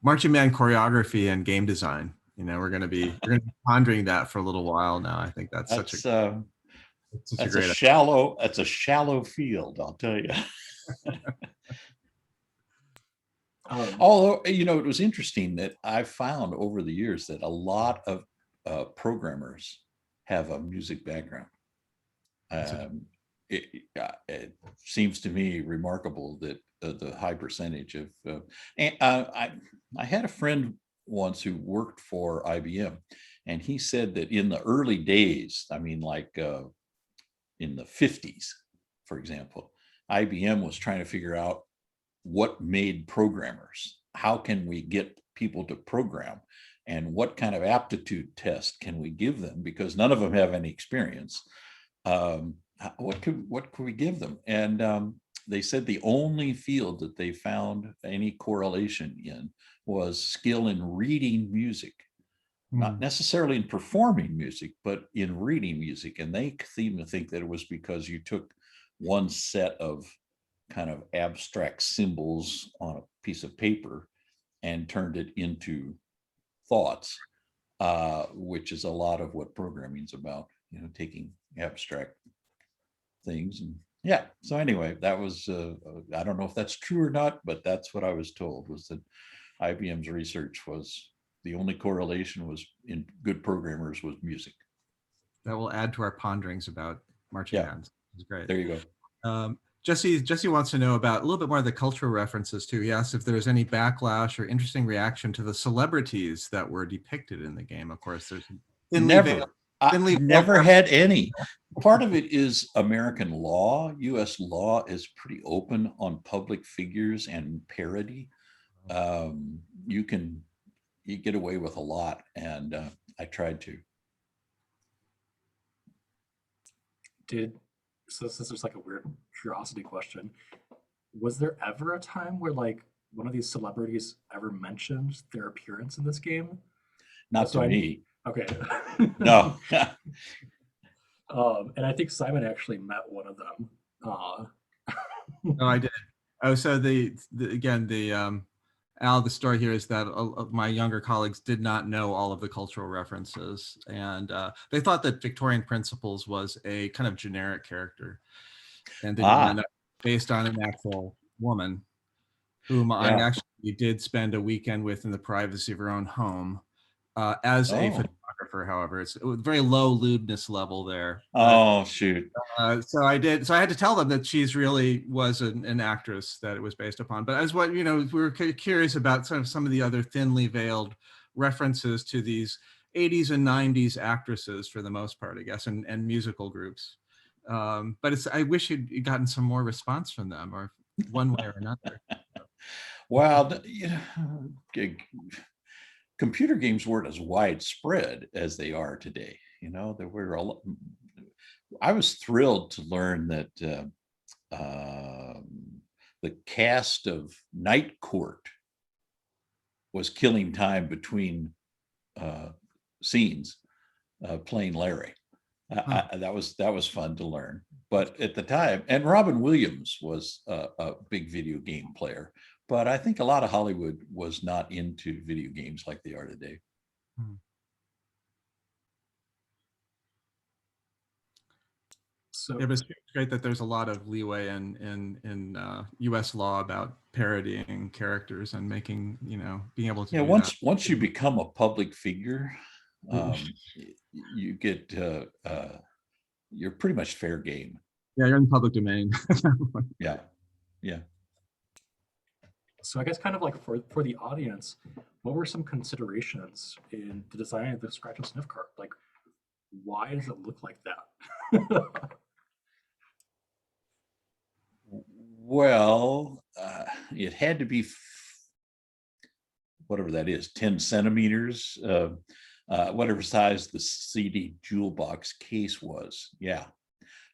marching band choreography and game design. We're going to be pondering that for a little while now. I think that's such a shallow field, I'll tell you. Although, it was interesting that I found over the years that a lot of programmers have a music background. It seems to me remarkable that the high percentage of, and I had a friend once who worked for IBM, and he said that in the early days, I mean, like in the 50s, for example, IBM was trying to figure out what made programmers. How can we get people to program? And what kind of aptitude test can we give them? Because none of them have any experience. What could we give them? And they said the only field that they found any correlation in was skill in reading music. not necessarily in performing music, but in reading music. And they seem to think that it was because you took one set of kind of abstract symbols on a piece of paper and turned it into thoughts, which is a lot of what programming is about, taking abstract things. And yeah, so anyway, that was, I don't know if that's true or not, but that's what I was told, was that IBM's research was the only correlation was in good programmers was music. That will add to our ponderings about marching bands. It's great. There you go. Jesse wants to know about a little bit more of the cultural references too. He asked if there's any backlash or interesting reaction to the celebrities that were depicted in the game. Of course, there's never had any. Part of it is American law. US law is pretty open on public figures and parody. You get away with a lot, and I tried to. So since there's like a weird curiosity question, was there ever a time where like one of these celebrities ever mentioned their appearance in this game? Not to me. Okay. No. And I think Simon actually met one of them. Oh, I did. Oh, so the Al, the story here is that my younger colleagues did not know all of the cultural references, and they thought that Victorian Principles was a kind of generic character, and they did not know based on an actual woman whom I actually did spend a weekend with in the privacy of her own home as a photographer. However, it's a very low lewdness level there. Shoot. So I had to tell them that she's really was an actress that it was based upon. But as what, we were curious about some of the other thinly veiled references to these 80s and 90s actresses for the most part, I guess, and musical groups. But I wish you'd gotten some more response from them, or one way or another. Well, computer games weren't as widespread as they are today. There were I was thrilled to learn that the cast of Night Court was killing time between scenes playing Larry. That was fun to learn. But at the time, and Robin Williams was a big video game player. But I think a lot of Hollywood was not into video games like they are today. So it was great that there's a lot of leeway in U.S. law about parodying characters and making, being able to. Yeah, once you become a public figure, you get you're pretty much fair game. Yeah, you're in the public domain. Yeah. So I guess kind of like for the audience, what were some considerations in the design of the Scratch and Sniff card? Like, why does it look like that? Well, it had to be whatever that is, 10 centimeters, whatever size the CD jewel box case was. Yeah,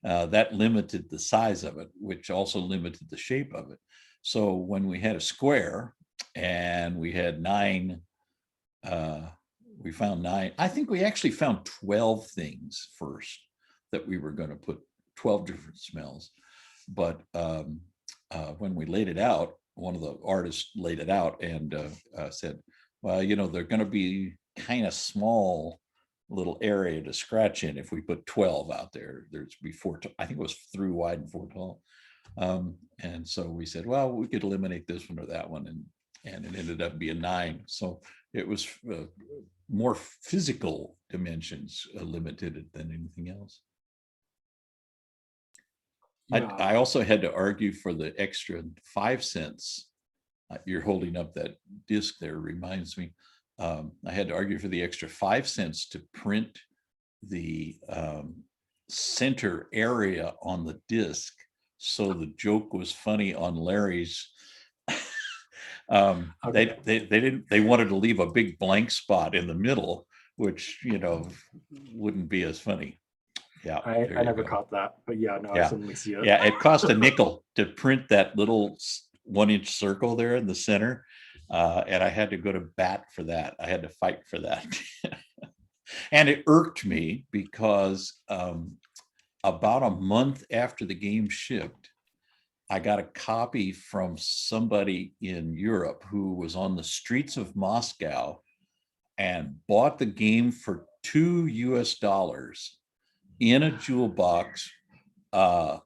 that limited the size of it, which also limited the shape of it. So when we had a square and we had 9, we found 9. I think we actually found 12 things first that we were going to put 12 different smells. But when we laid it out, one of the artists laid it out and said, well, they're going to be kind of small little area to scratch in if we put 12 out there. There's before, I think it was 3 wide and 4 tall. And so we said, well, we could eliminate this one or that one, and it ended up being 9. So it was more physical dimensions limited than anything else. Yeah. I also had to argue for the extra 5 cents. You're holding up that disc there, reminds me. I had to argue for the extra 5 cents to print the center area on the disc, so the joke was funny on Larry's. They wanted to leave a big blank spot in the middle, which wouldn't be as funny. Yeah, I never caught that, but yeah, no, I suddenly see it. Yeah, it cost a nickel to print that little 1-inch circle there in the center. And I had to go to bat for that. I had to fight for that. And it irked me because about a month after the game shipped, I got a copy from somebody in Europe who was on the streets of Moscow and bought the game for $2 in a jewel box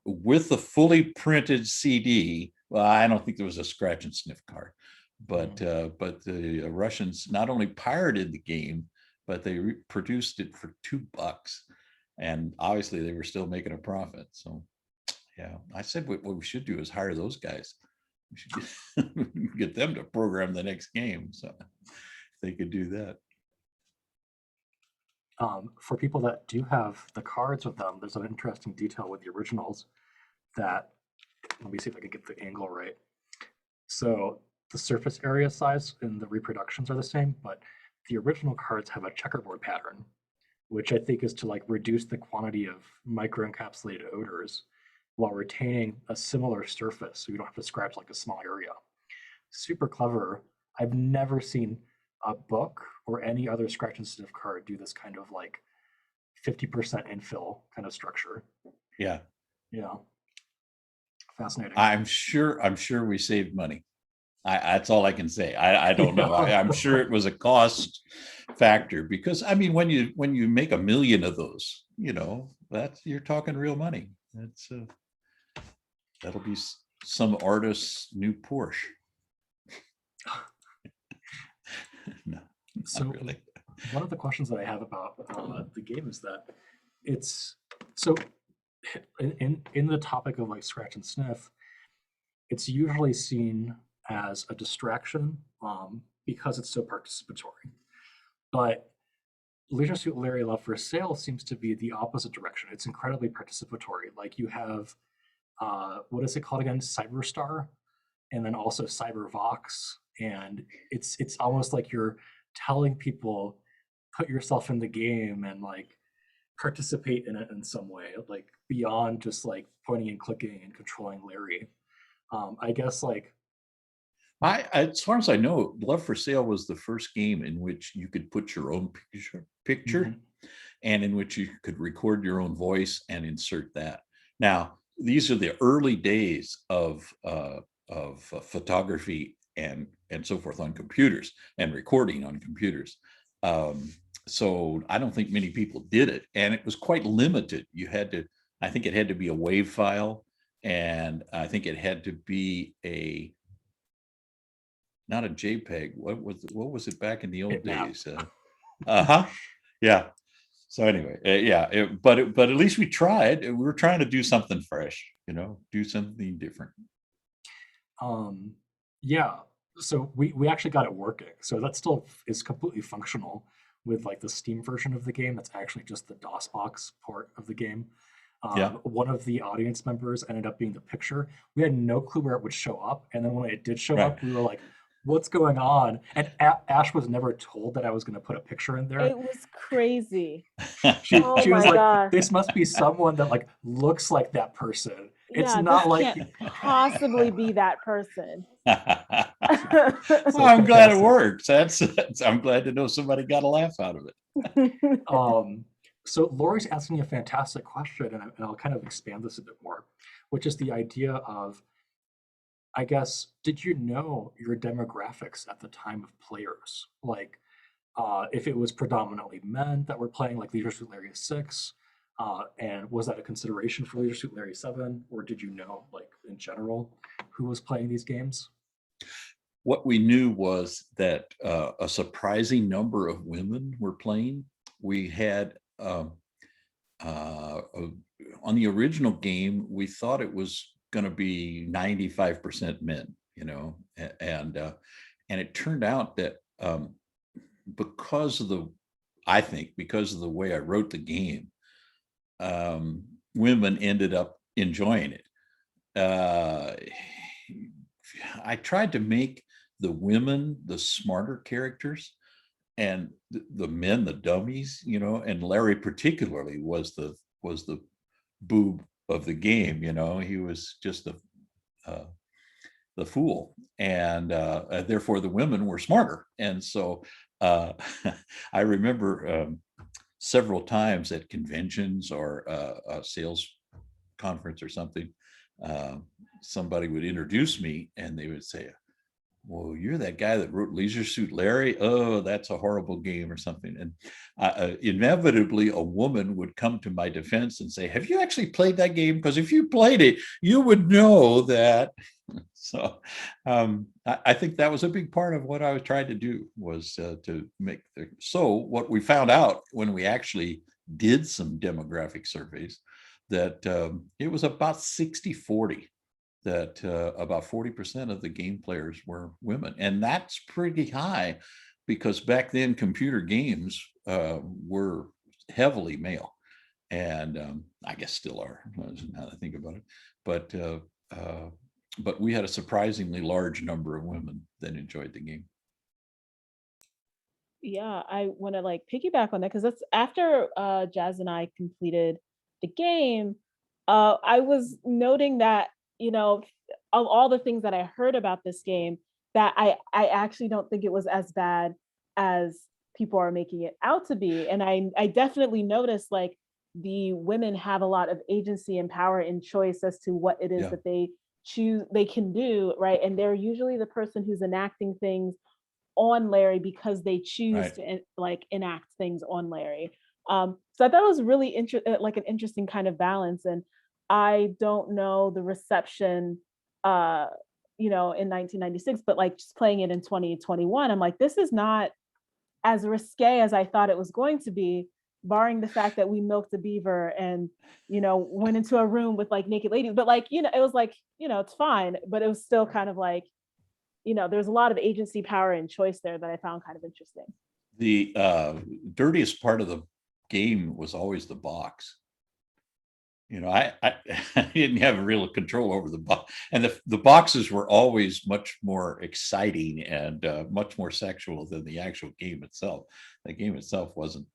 with a fully printed CD. Well, I don't think there was a scratch and sniff card, but the Russians not only pirated the game, but they produced it for $2, and obviously they were still making a profit. So, yeah, I said what we should do is hire those guys. We should get them to program the next game, so they could do that. For people that do have the cards with them, there's an interesting detail with the originals that, let me see if I can get the angle right. So the surface area size and the reproductions are the same, but the original cards have a checkerboard pattern, which I think is to like reduce the quantity of microencapsulated odors while retaining a similar surface, so you don't have to scratch like a small area. Super clever. I've never seen a book or any other scratch and sniff card do this kind of like 50% infill kind of structure. Yeah. Yeah. Fascinating. I'm sure we saved money. That's all I can say. I don't know. I'm sure it was a cost factor, because I mean, when you make 1 million of those, you're talking real money. That's that'll be some artist's new Porsche. No, so really. One of the questions that I have about the game is that it's so in the topic of like scratch and sniff, it's usually seen as a distraction because it's so participatory. But Leisure Suit Larry Love for Sale seems to be the opposite direction. It's incredibly participatory. Like you have, what is it called again? Cyberstar, and then also Cybervox. And it's almost like you're telling people, put yourself in the game and like participate in it in some way, like beyond just like pointing and clicking and controlling Larry. I guess like as far as I know, Love for Sale was the first game in which you could put your own picture, and in which you could record your own voice and insert that. Now, these are the early days of photography and so forth on computers and recording on computers. So I don't think many people did it, and it was quite limited. I think it had to be a WAV file, and I think it had to be not a JPEG. What was it back in the old days? Yeah. So anyway, but at least we tried. We were trying to do something fresh, do something different. Yeah. So we actually got it working. So that still is completely functional with like the Steam version of the game. That's actually just the DOSBox port of the game. One of the audience members ended up being the picture. We had no clue where it would show up, and then when it did show up, we were like, what's going on? And Ash was never told that I was going to put a picture in there. It was crazy. She was like, gosh. This must be someone that like looks like that person. It's not like can't possibly be that person. Well, I'm glad it works. I'm glad to know somebody got a laugh out of it. So Lori's asking a fantastic question, and I'll kind of expand this a bit more, which is the idea of, I guess, did you know your demographics at the time of players? Like, if it was predominantly men that were playing, like Leisure Suit Larry 6, and was that a consideration for Leisure Suit Larry 7, or did you know, like, in general, who was playing these games? What we knew was that a surprising number of women were playing. We had, on the original game, we thought it was going to be 95% men, and it turned out that because of the way I wrote the game, women ended up enjoying it. I tried to make the women the smarter characters, and the men the dummies, and Larry particularly was the boob of the game. He was just the fool, and therefore the women were smarter. And so I remember several times at conventions or a sales conference or something, somebody would introduce me and they would say, well, you're that guy that wrote Leisure Suit Larry. Oh, that's a horrible game or something. And inevitably, a woman would come to my defense and say, have you actually played that game? Because if you played it, you would know that. So I think that was a big part of what I was trying to do, was to make so what we found out when we actually did some demographic surveys, that it was about 60-40. That about 40% of the game players were women. And that's pretty high, because back then computer games were heavily male. And I guess still are, now that I think about it. But we had a surprisingly large number of women that enjoyed the game. Yeah, I want to like piggyback on that, because that's after Jazz and I completed the game. I was noting that, you know, of all the things that I heard about this game, that I actually don't think it was as bad as people are making it out to be. And I definitely noticed, like, the women have a lot of agency and power and choice as to what it is Yeah. that they choose, they can do, right? And they're usually the person who's enacting things on Larry because they choose Right. to like enact things on Larry. So I thought it was really like an interesting kind of balance. And I don't know the reception, you know, in 1996, but like just playing it in 2021, I'm like, this is not as risque as I thought it was going to be, barring the fact that we milked a beaver and, you know, went into a room with like naked ladies. But like, you know, it was like, you know, it's fine, but it was still kind of like, you know, there's a lot of agency, power, and choice there that I found kind of interesting. The dirtiest part of the game was always the box. You know, I didn't have real control over the box, and the boxes were always much more exciting and much more sexual than the actual game itself. The game itself wasn't,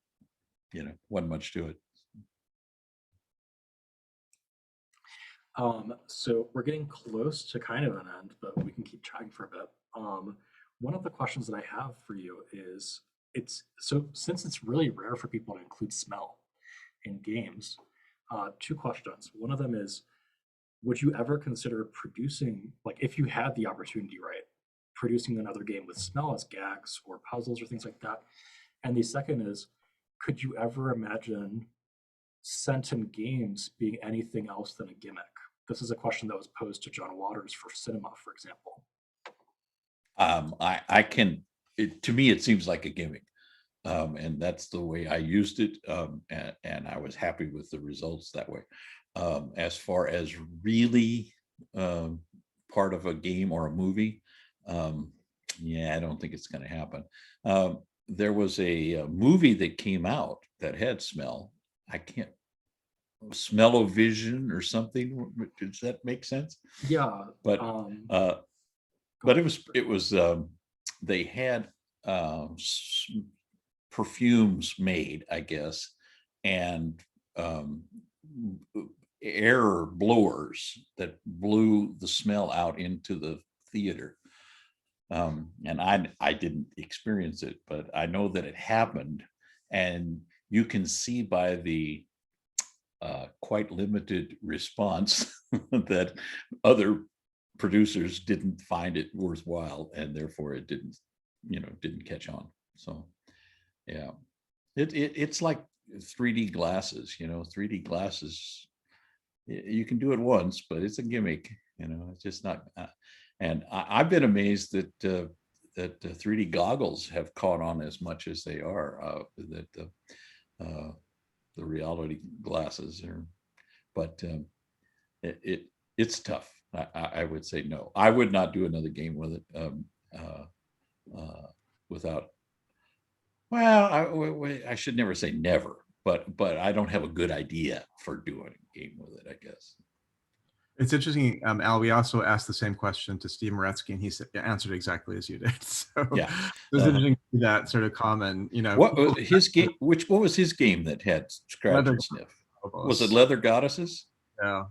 you know, wasn't much to it. So we're getting close to kind of an end, but we can keep chatting for a bit. One of the questions that I have for you is, since it's really rare for people to include smell in games, two questions. One of them is, would you ever consider producing, like if you had the opportunity, right, producing another game with smell as gags or puzzles or things like that? And the second is, could you ever imagine scent in games being anything else than a gimmick? This is a question that was posed to John Waters for cinema, for example. I can, to me, it seems like a gimmick. And that's the way I used it. And I was happy with the results that way. As far as really part of a game or a movie, yeah, I don't think it's going to happen. There was a movie that came out that had smell. I can't, smell-o-vision or something. Does that make sense? Yeah. But it was they had perfumes made, I guess, and air blowers that blew the smell out into the theater. And I didn't experience it, but I know that it happened. And you can see by the quite limited response that other producers didn't find it worthwhile, and therefore it didn't, you know, didn't catch on. So yeah, it's like 3D glasses, you know, 3D glasses, you can do it once, but it's a gimmick, you know, it's just not. And I've been amazed that that 3D goggles have caught on as much as they are, that the reality glasses are, but it's tough. I would say no. I would not do another game with it without. Well, I should never say never, but I don't have a good idea for doing a game with it, I guess. It's interesting, Al, we also asked the same question to Steve Moretsky, and he answered exactly as you did. So Yeah, it was interesting to see that sort of common, you know. What his game? What was his game that had scratch and sniff? Was it Leather Goddesses? Yeah.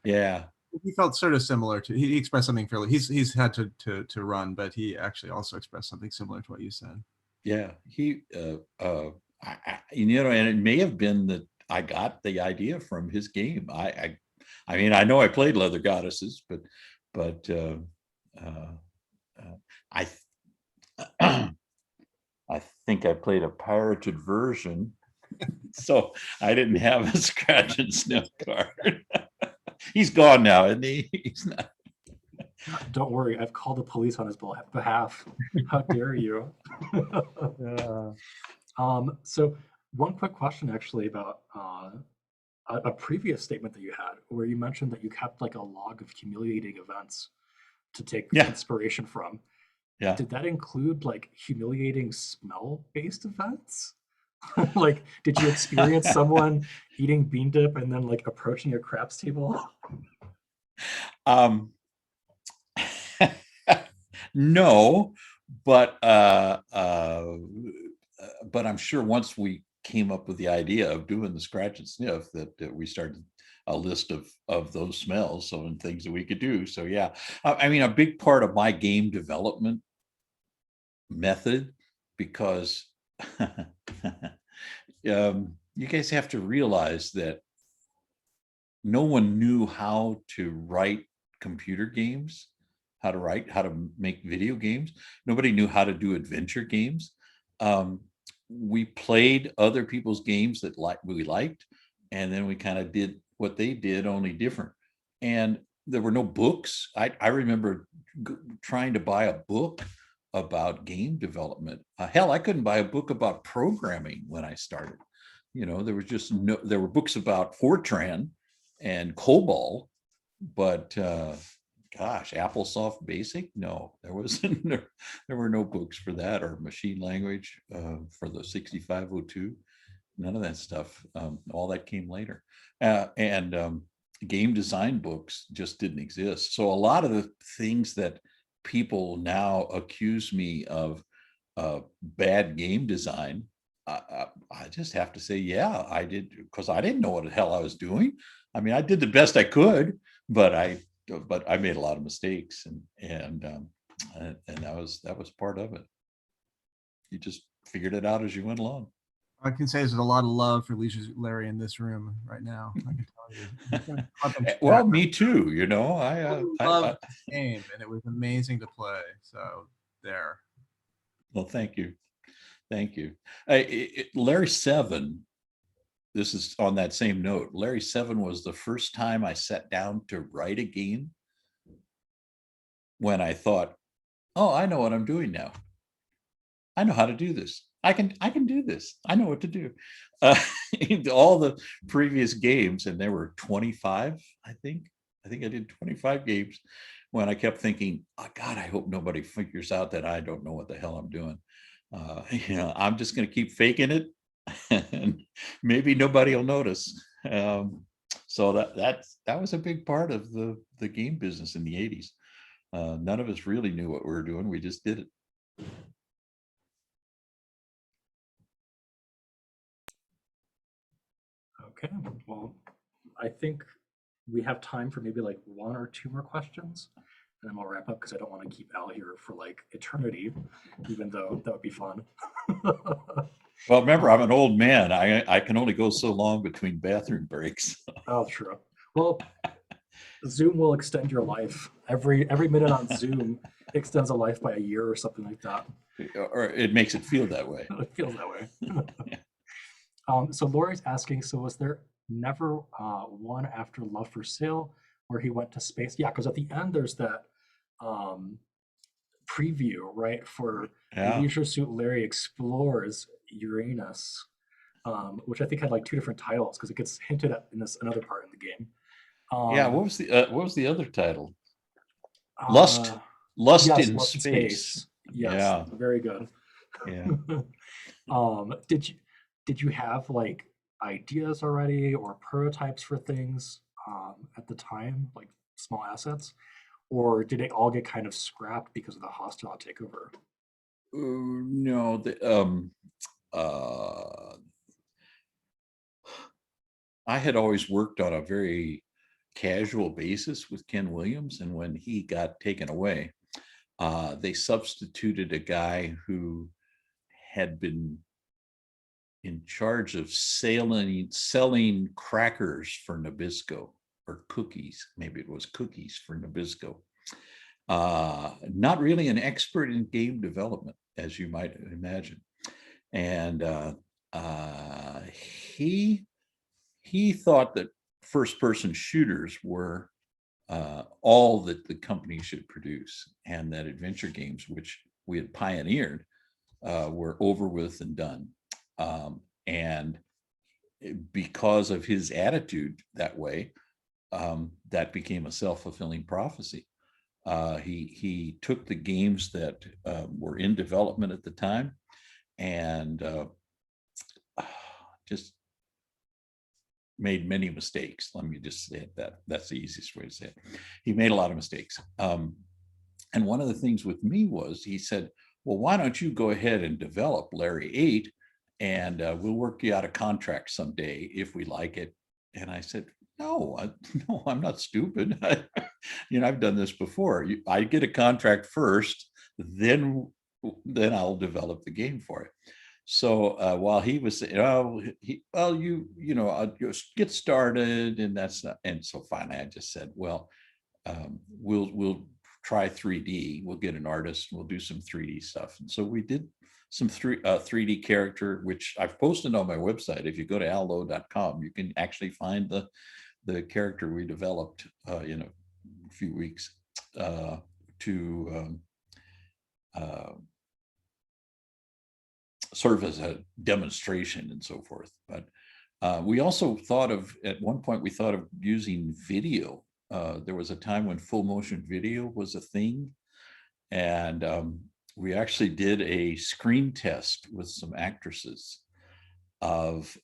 Yeah. he felt sort of similar to. He expressed something fairly. He's had to run, but he actually also expressed something similar to what you said. Yeah, you know, and it may have been that I got the idea from his game. I mean, I know I played Leather Goddesses, but I I think I played a pirated version, so I didn't have a scratch and sniff card. He's gone now, isn't he? He's not. Don't worry, I've called the police on his behalf. How dare you? So one quick question actually about a previous statement that you had, where you mentioned that you kept like a log of humiliating events to take Yeah. inspiration from. Yeah. Did that include like humiliating smell-based events? Like, did you experience someone eating bean dip and then like approaching a craps table? No, but I'm sure once we came up with the idea of doing the scratch and sniff that we started a list of those smells, so and things that we could do. So yeah, I mean, a big part of my game development method, because you guys have to realize that no one knew how to write computer games, how to make video games. Nobody knew how to do adventure games. We played other people's games that we liked, and then we kind of did what they did, only different. And there were no books. I remember trying to buy a book about game development. Hell, I couldn't buy a book about programming when I started. You know, there was just there were books about Fortran and COBOL, but gosh, AppleSoft Basic? No, there wasn't. There were no books for that, or machine language for the 6502. None of that stuff. All that came later, and game design books just didn't exist. So a lot of the things that people now accuse me of bad game design, I just have to say, yeah, I did, because I didn't know what the hell I was doing. I mean, I did the best I could, but I made a lot of mistakes, and that was part of it. You just figured it out as you went along. I can say there's a lot of love for Leisure Suit Larry in this room right now. I can tell you. Well, me too. You know, I loved the game, and it was amazing to play. So there. Well, thank you. Larry 7. This is on that same note. Larry 7 was the first time I sat down to write a game when I thought, oh, I know what I'm doing now. I know how to do this. I can do this. I know what to do. All the previous games, and there were 25, I think I did 25 games, when I kept thinking, oh God, I hope nobody figures out that I don't know what the hell I'm doing. You know, I'm just going to keep faking it, and maybe nobody will notice. So that was a big part of the game business in the 80s. None of us really knew what we were doing. We just did it. Okay, well, I think we have time for maybe like one or two more questions, and then we'll wrap up, because I don't want to keep Al here for like eternity, even though that would be fun. Well, remember, I'm an old man. I can only go so long between bathroom breaks. Oh, true. Well, Zoom will extend your life. Every minute on Zoom extends a life by a year or something like that. Or it makes it feel that way. It feels that way. So Lori's asking, so was there never one after Love for Sale where he went to space? Yeah, because at the end there's that preview, right, for Leisure Suit Larry Explores Uranus, which I think had like two different titles, because it gets hinted at in another part in the game. Yeah, what was the other title? Lust in Lust in Space. Yes, yeah, very good. Yeah. Did you have like ideas already or prototypes for things at the time, like small assets, or did it all get kind of scrapped because of the hostile takeover? No, I had always worked on a very casual basis with Ken Williams. And when he got taken away, they substituted a guy who had been in charge of selling crackers for Nabisco, or cookies. Maybe it was cookies for Nabisco. Not really an expert in game development, as you might imagine. And he thought that first-person shooters were all that the company should produce, and that adventure games, which we had pioneered, were over with and done. And because of his attitude that way, that became a self-fulfilling prophecy. He took the games that were in development at the time and just made many mistakes. Let me just say it, that's the easiest way to say it. He made a lot of mistakes. And one of the things with me was, he said, well, why don't you go ahead and develop Larry 8, and we'll work you out a contract someday if we like it. And I said, no, I'm not stupid. I've done this before. I get a contract first, then I'll develop the game for it. So while he was saying, I'll just get started, and that's not, and so finally I just said, well, we'll try 3D. We'll get an artist. We'll do some 3D stuff. And so we did some 3D character, which I've posted on my website. If you go to allowe.com, you can actually find the character we developed in a few weeks to serve as a demonstration and so forth. But we also thought of, at one point, we thought of using video. There was a time when full motion video was a thing. And we actually did a screen test with some actresses of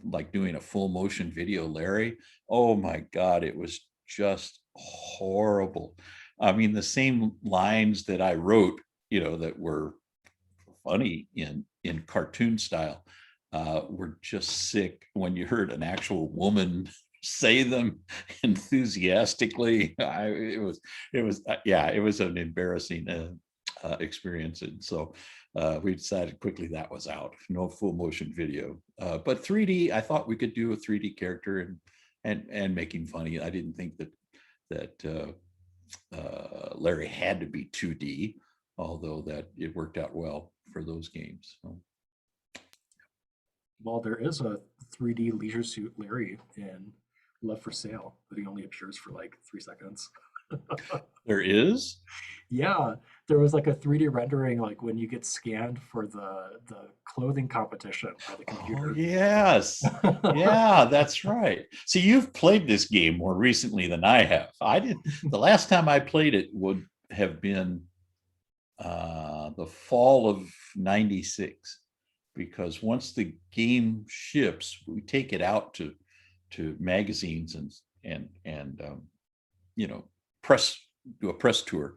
like doing a full motion video Larry. Oh my God, it was just horrible. I mean, the same lines that I wrote, that were funny in cartoon style, were just sick when you heard an actual woman say them enthusiastically. It was an embarrassing experience. And so we decided quickly that was out, no full motion video. But 3D, I thought we could do a 3D character and making funny. I didn't think that Larry had to be 2D, although that it worked out well for those games. So. Well, there is a 3D Leisure Suit Larry in Love for Sale, but he only appears for like 3 seconds. There is? Yeah, there was like a 3D rendering, like when you get scanned for the clothing competition by the computer. Oh, yes. Yeah, that's right. See, you've played this game more recently than I have. The last time I played it would have been the fall of '96, because once the game ships, we take it out to magazines and do a press tour.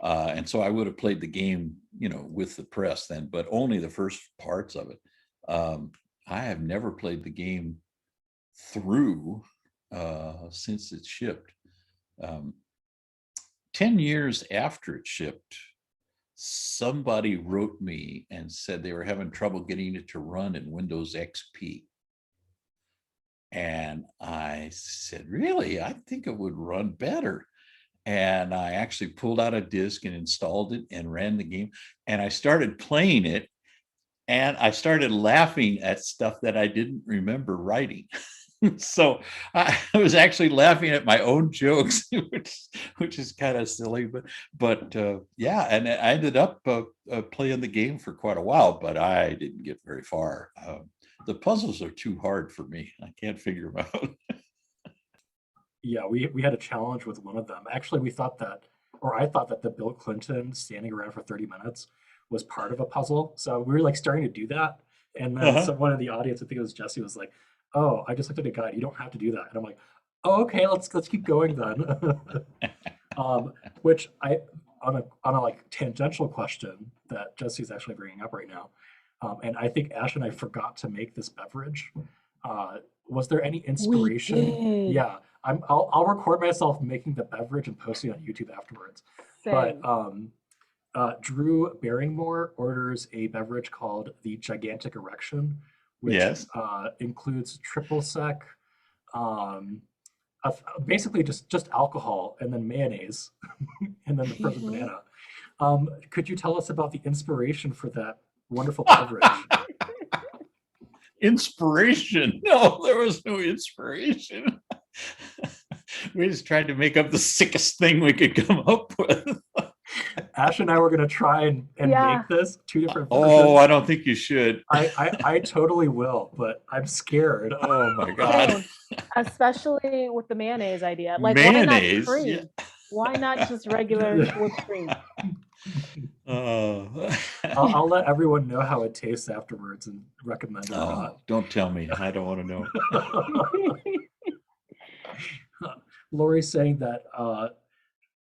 And so I would have played the game, with the press then, but only the first parts of it. I have never played the game through since it shipped. 10 years after it shipped, somebody wrote me and said they were having trouble getting it to run in Windows XP. And I said, really? I think it would run better. And I actually pulled out a disk and installed it and ran the game. And I started playing it, and I started laughing at stuff that I didn't remember writing. So I was actually laughing at my own jokes, which is kind of silly, but yeah. And I ended up playing the game for quite a while, but I didn't get very far. The puzzles are too hard for me. I can't figure them out. Yeah, we had a challenge with one of them. Actually, I thought that the Bill Clinton standing around for 30 minutes was part of a puzzle. So we were like starting to do that. And then someone in the audience, I think it was Jesse, was like, oh, I just looked at a guide. You don't have to do that. And I'm like, oh, okay, let's keep going then. Which on a like tangential question that Jesse's actually bringing up right now. And I think Ash and I forgot to make this beverage. Was there any We inspiration? did. Yeah, I'll record myself making the beverage and posting it on YouTube afterwards. But Same. Drew Barrymore orders a beverage called the Gigantic Erection, which Yes. includes triple sec, um, basically just alcohol and then mayonnaise, and then the frozen Mhm. banana. Could you tell us about the inspiration for that wonderful beverage? Inspiration. No, there was no inspiration. We just tried to make up the sickest thing we could come up with. Ash and I were gonna try and Yeah. make this two different Oh, versions. I don't think you should. I totally will, but I'm scared. Oh my God. Same. Especially with the mayonnaise idea. Like, why not Mayonnaise. cream? Yeah. Why not just regular whipped cream? I'll let everyone know how it tastes afterwards and recommend it or Oh, don't tell me. I don't want to know. not. Lori's saying that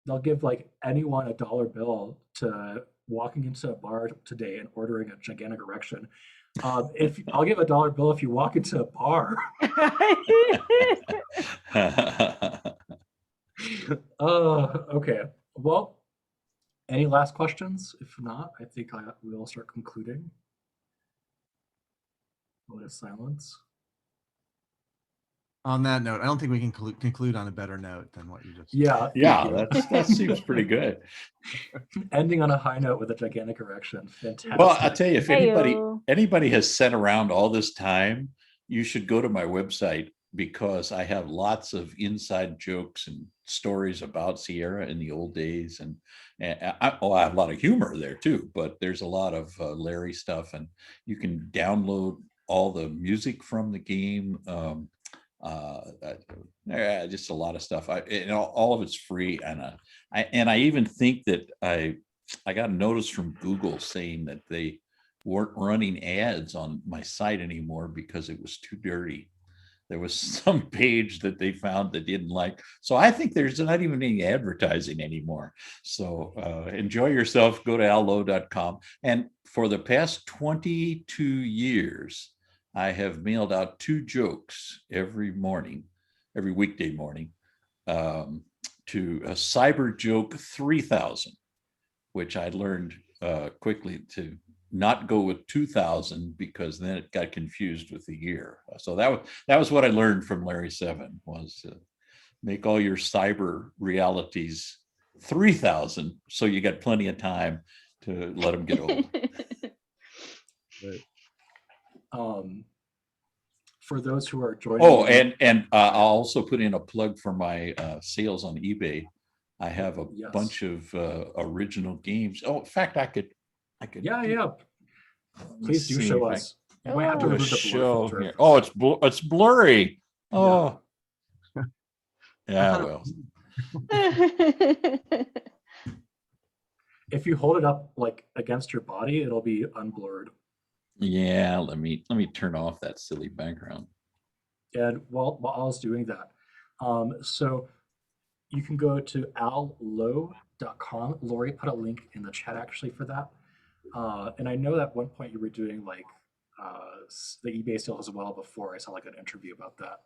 they'll give like anyone a dollar bill to walking into a bar today and ordering a gigantic erection. If I'll give a dollar bill if you walk into a bar. Okay. Well, any last questions? If not, I think we'll start concluding. What is silence? On that note, I don't think we can conclude on a better note than what you just. Yeah. Yeah, that seems pretty good. Ending on a high note with a gigantic erection. Fantastic. Well, I'll tell you, if Heyo. anybody has sat around all this time, you should go to my website because I have lots of inside jokes and stories about Sierra in the old days, and I have a lot of humor there too. But there's a lot of Larry stuff, and you can download all the music from the game. Just a lot of stuff. All of it's free, and I even think that I got a notice from Google saying that they weren't running ads on my site anymore because it was too dirty. There was some page that they found that didn't like. So I think there's not even any advertising anymore. So enjoy yourself. Go to allowe.com. And for the past 22 years, I have mailed out 2 jokes every morning, every weekday morning, to a Cyber Joke 3000, which I learned quickly to not go with 2000 because then it got confused with the year. So that was what I learned from Larry 7 was make all your cyber realities 3000 so you got plenty of time to let them get old. For those who are joining. Oh, and I'll also put in a plug for my sales on eBay. I have a bunch of original games. Oh, in fact, I could. Yeah. Please do show us. You might have to Do a remove the blur show filter. here. Oh, it's blurry. Oh, yeah. Well, If you hold it up like against your body, it'll be unblurred. yeah. Let me turn off that silly background. And while I was doing that, so you can go to allowe.com. Lori put a link in the chat actually for that. And I know that at one point you were doing like the eBay sale as well before. I saw like an interview about that.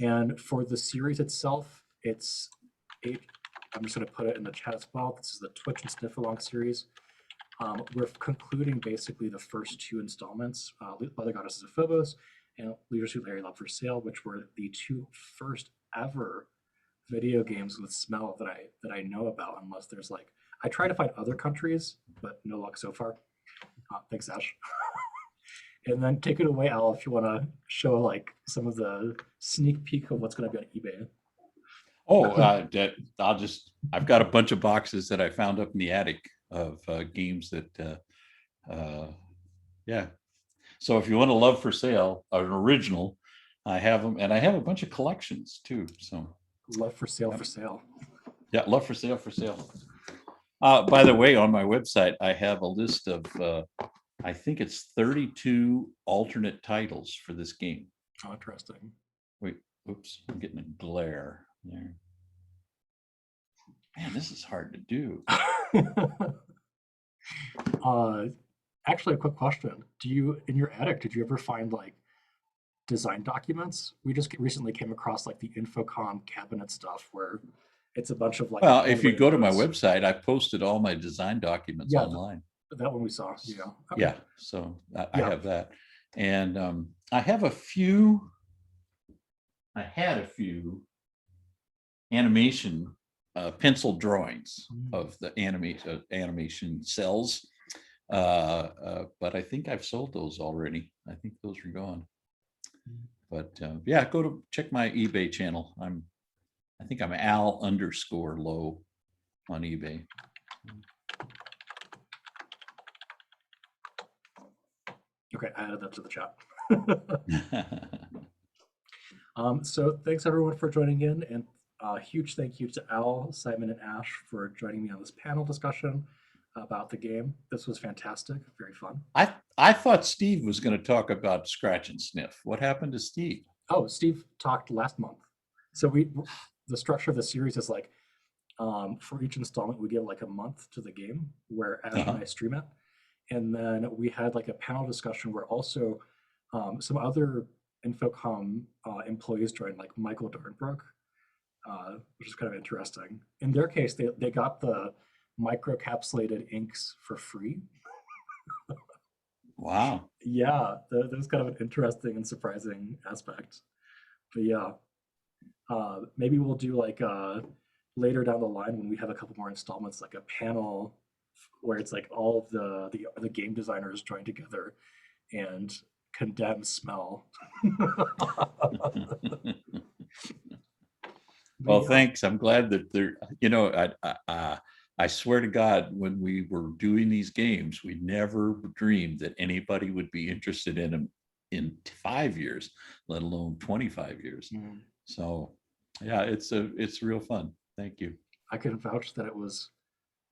And for the series itself, I'm just going to put it in the chat as well. This is the Twitch and Sniff Along series. We're concluding basically the first 2 installments, Leather Goddesses of Phobos and Leisure Suit Larry Love for Sale, which were the 2 first ever video games with smell that I know about, unless there's like, I try to find other countries, but no luck so far. Thanks, Ash. And then take it away, Al, if you want to show like some of the sneak peek of what's going to be on eBay. Oh, I've got a bunch of boxes that I found up in the attic of games that, yeah. So if you want a Love for Sale, an original, I have them, and I have a bunch of collections too. So Love for Sale for sale. Yeah, Love for Sale for sale. By the way, on my website, I have a list of, I think it's 32 alternate titles for this game. Oh, interesting. Wait, oops, I'm getting a glare there. Man, this is hard to do. Actually, a quick question. In your attic, did you ever find like design documents. We just recently came across like the Infocom cabinet stuff where it's a bunch of like. Well, if you handwritten go to my notes. website, I posted all my design documents Yeah, online. that one we saw. Yeah. Okay. Yeah, so I Yeah. have that. And I had a few animation pencil drawings of the animation cells. But I think I've sold those already. I think those are gone. But yeah, check my eBay channel. I think I'm Al_Lowe on eBay. Okay, I added that to the chat. So thanks everyone for joining in, and a huge thank you to Al, Simon, and Ash for joining me on this panel discussion about the game. This was fantastic, very fun. I thought Steve was going to talk about Scratch and Sniff. What happened to Steve? Oh, Steve talked last month. So the structure of the series is like, for each installment, we give like a month to the game where Ash and I stream it. And then we had like a panel discussion where also some other Infocom employees joined, like Michael Dornbrook, which is kind of interesting. In their case, they got the microcapsulated inks for free. Wow. Yeah, that was kind of an interesting and surprising aspect. But yeah, maybe we'll do like later down the line when we have a couple more installments, like a panel where it's like all of the game designers join together and condemn smell. Well, Yeah. thanks. I'm glad that there, I swear to God, when we were doing these games, we never dreamed that anybody would be interested in them in 5 years, let alone 25 years. Mm. So yeah, it's real fun. Thank you. I can vouch that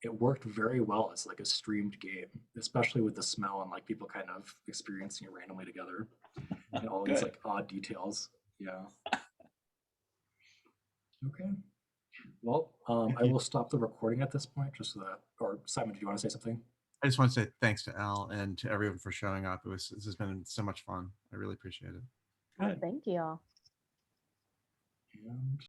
it worked very well as like a streamed game, especially with the smell and like people kind of experiencing it randomly together and all these Good. like odd details. Yeah. Okay. Well, I will stop the recording at this point just so that, or Simon, do you want to say something? I just want to say thanks to Al and to everyone for showing up. This has been so much fun. I really appreciate it. Oh, thank you all. And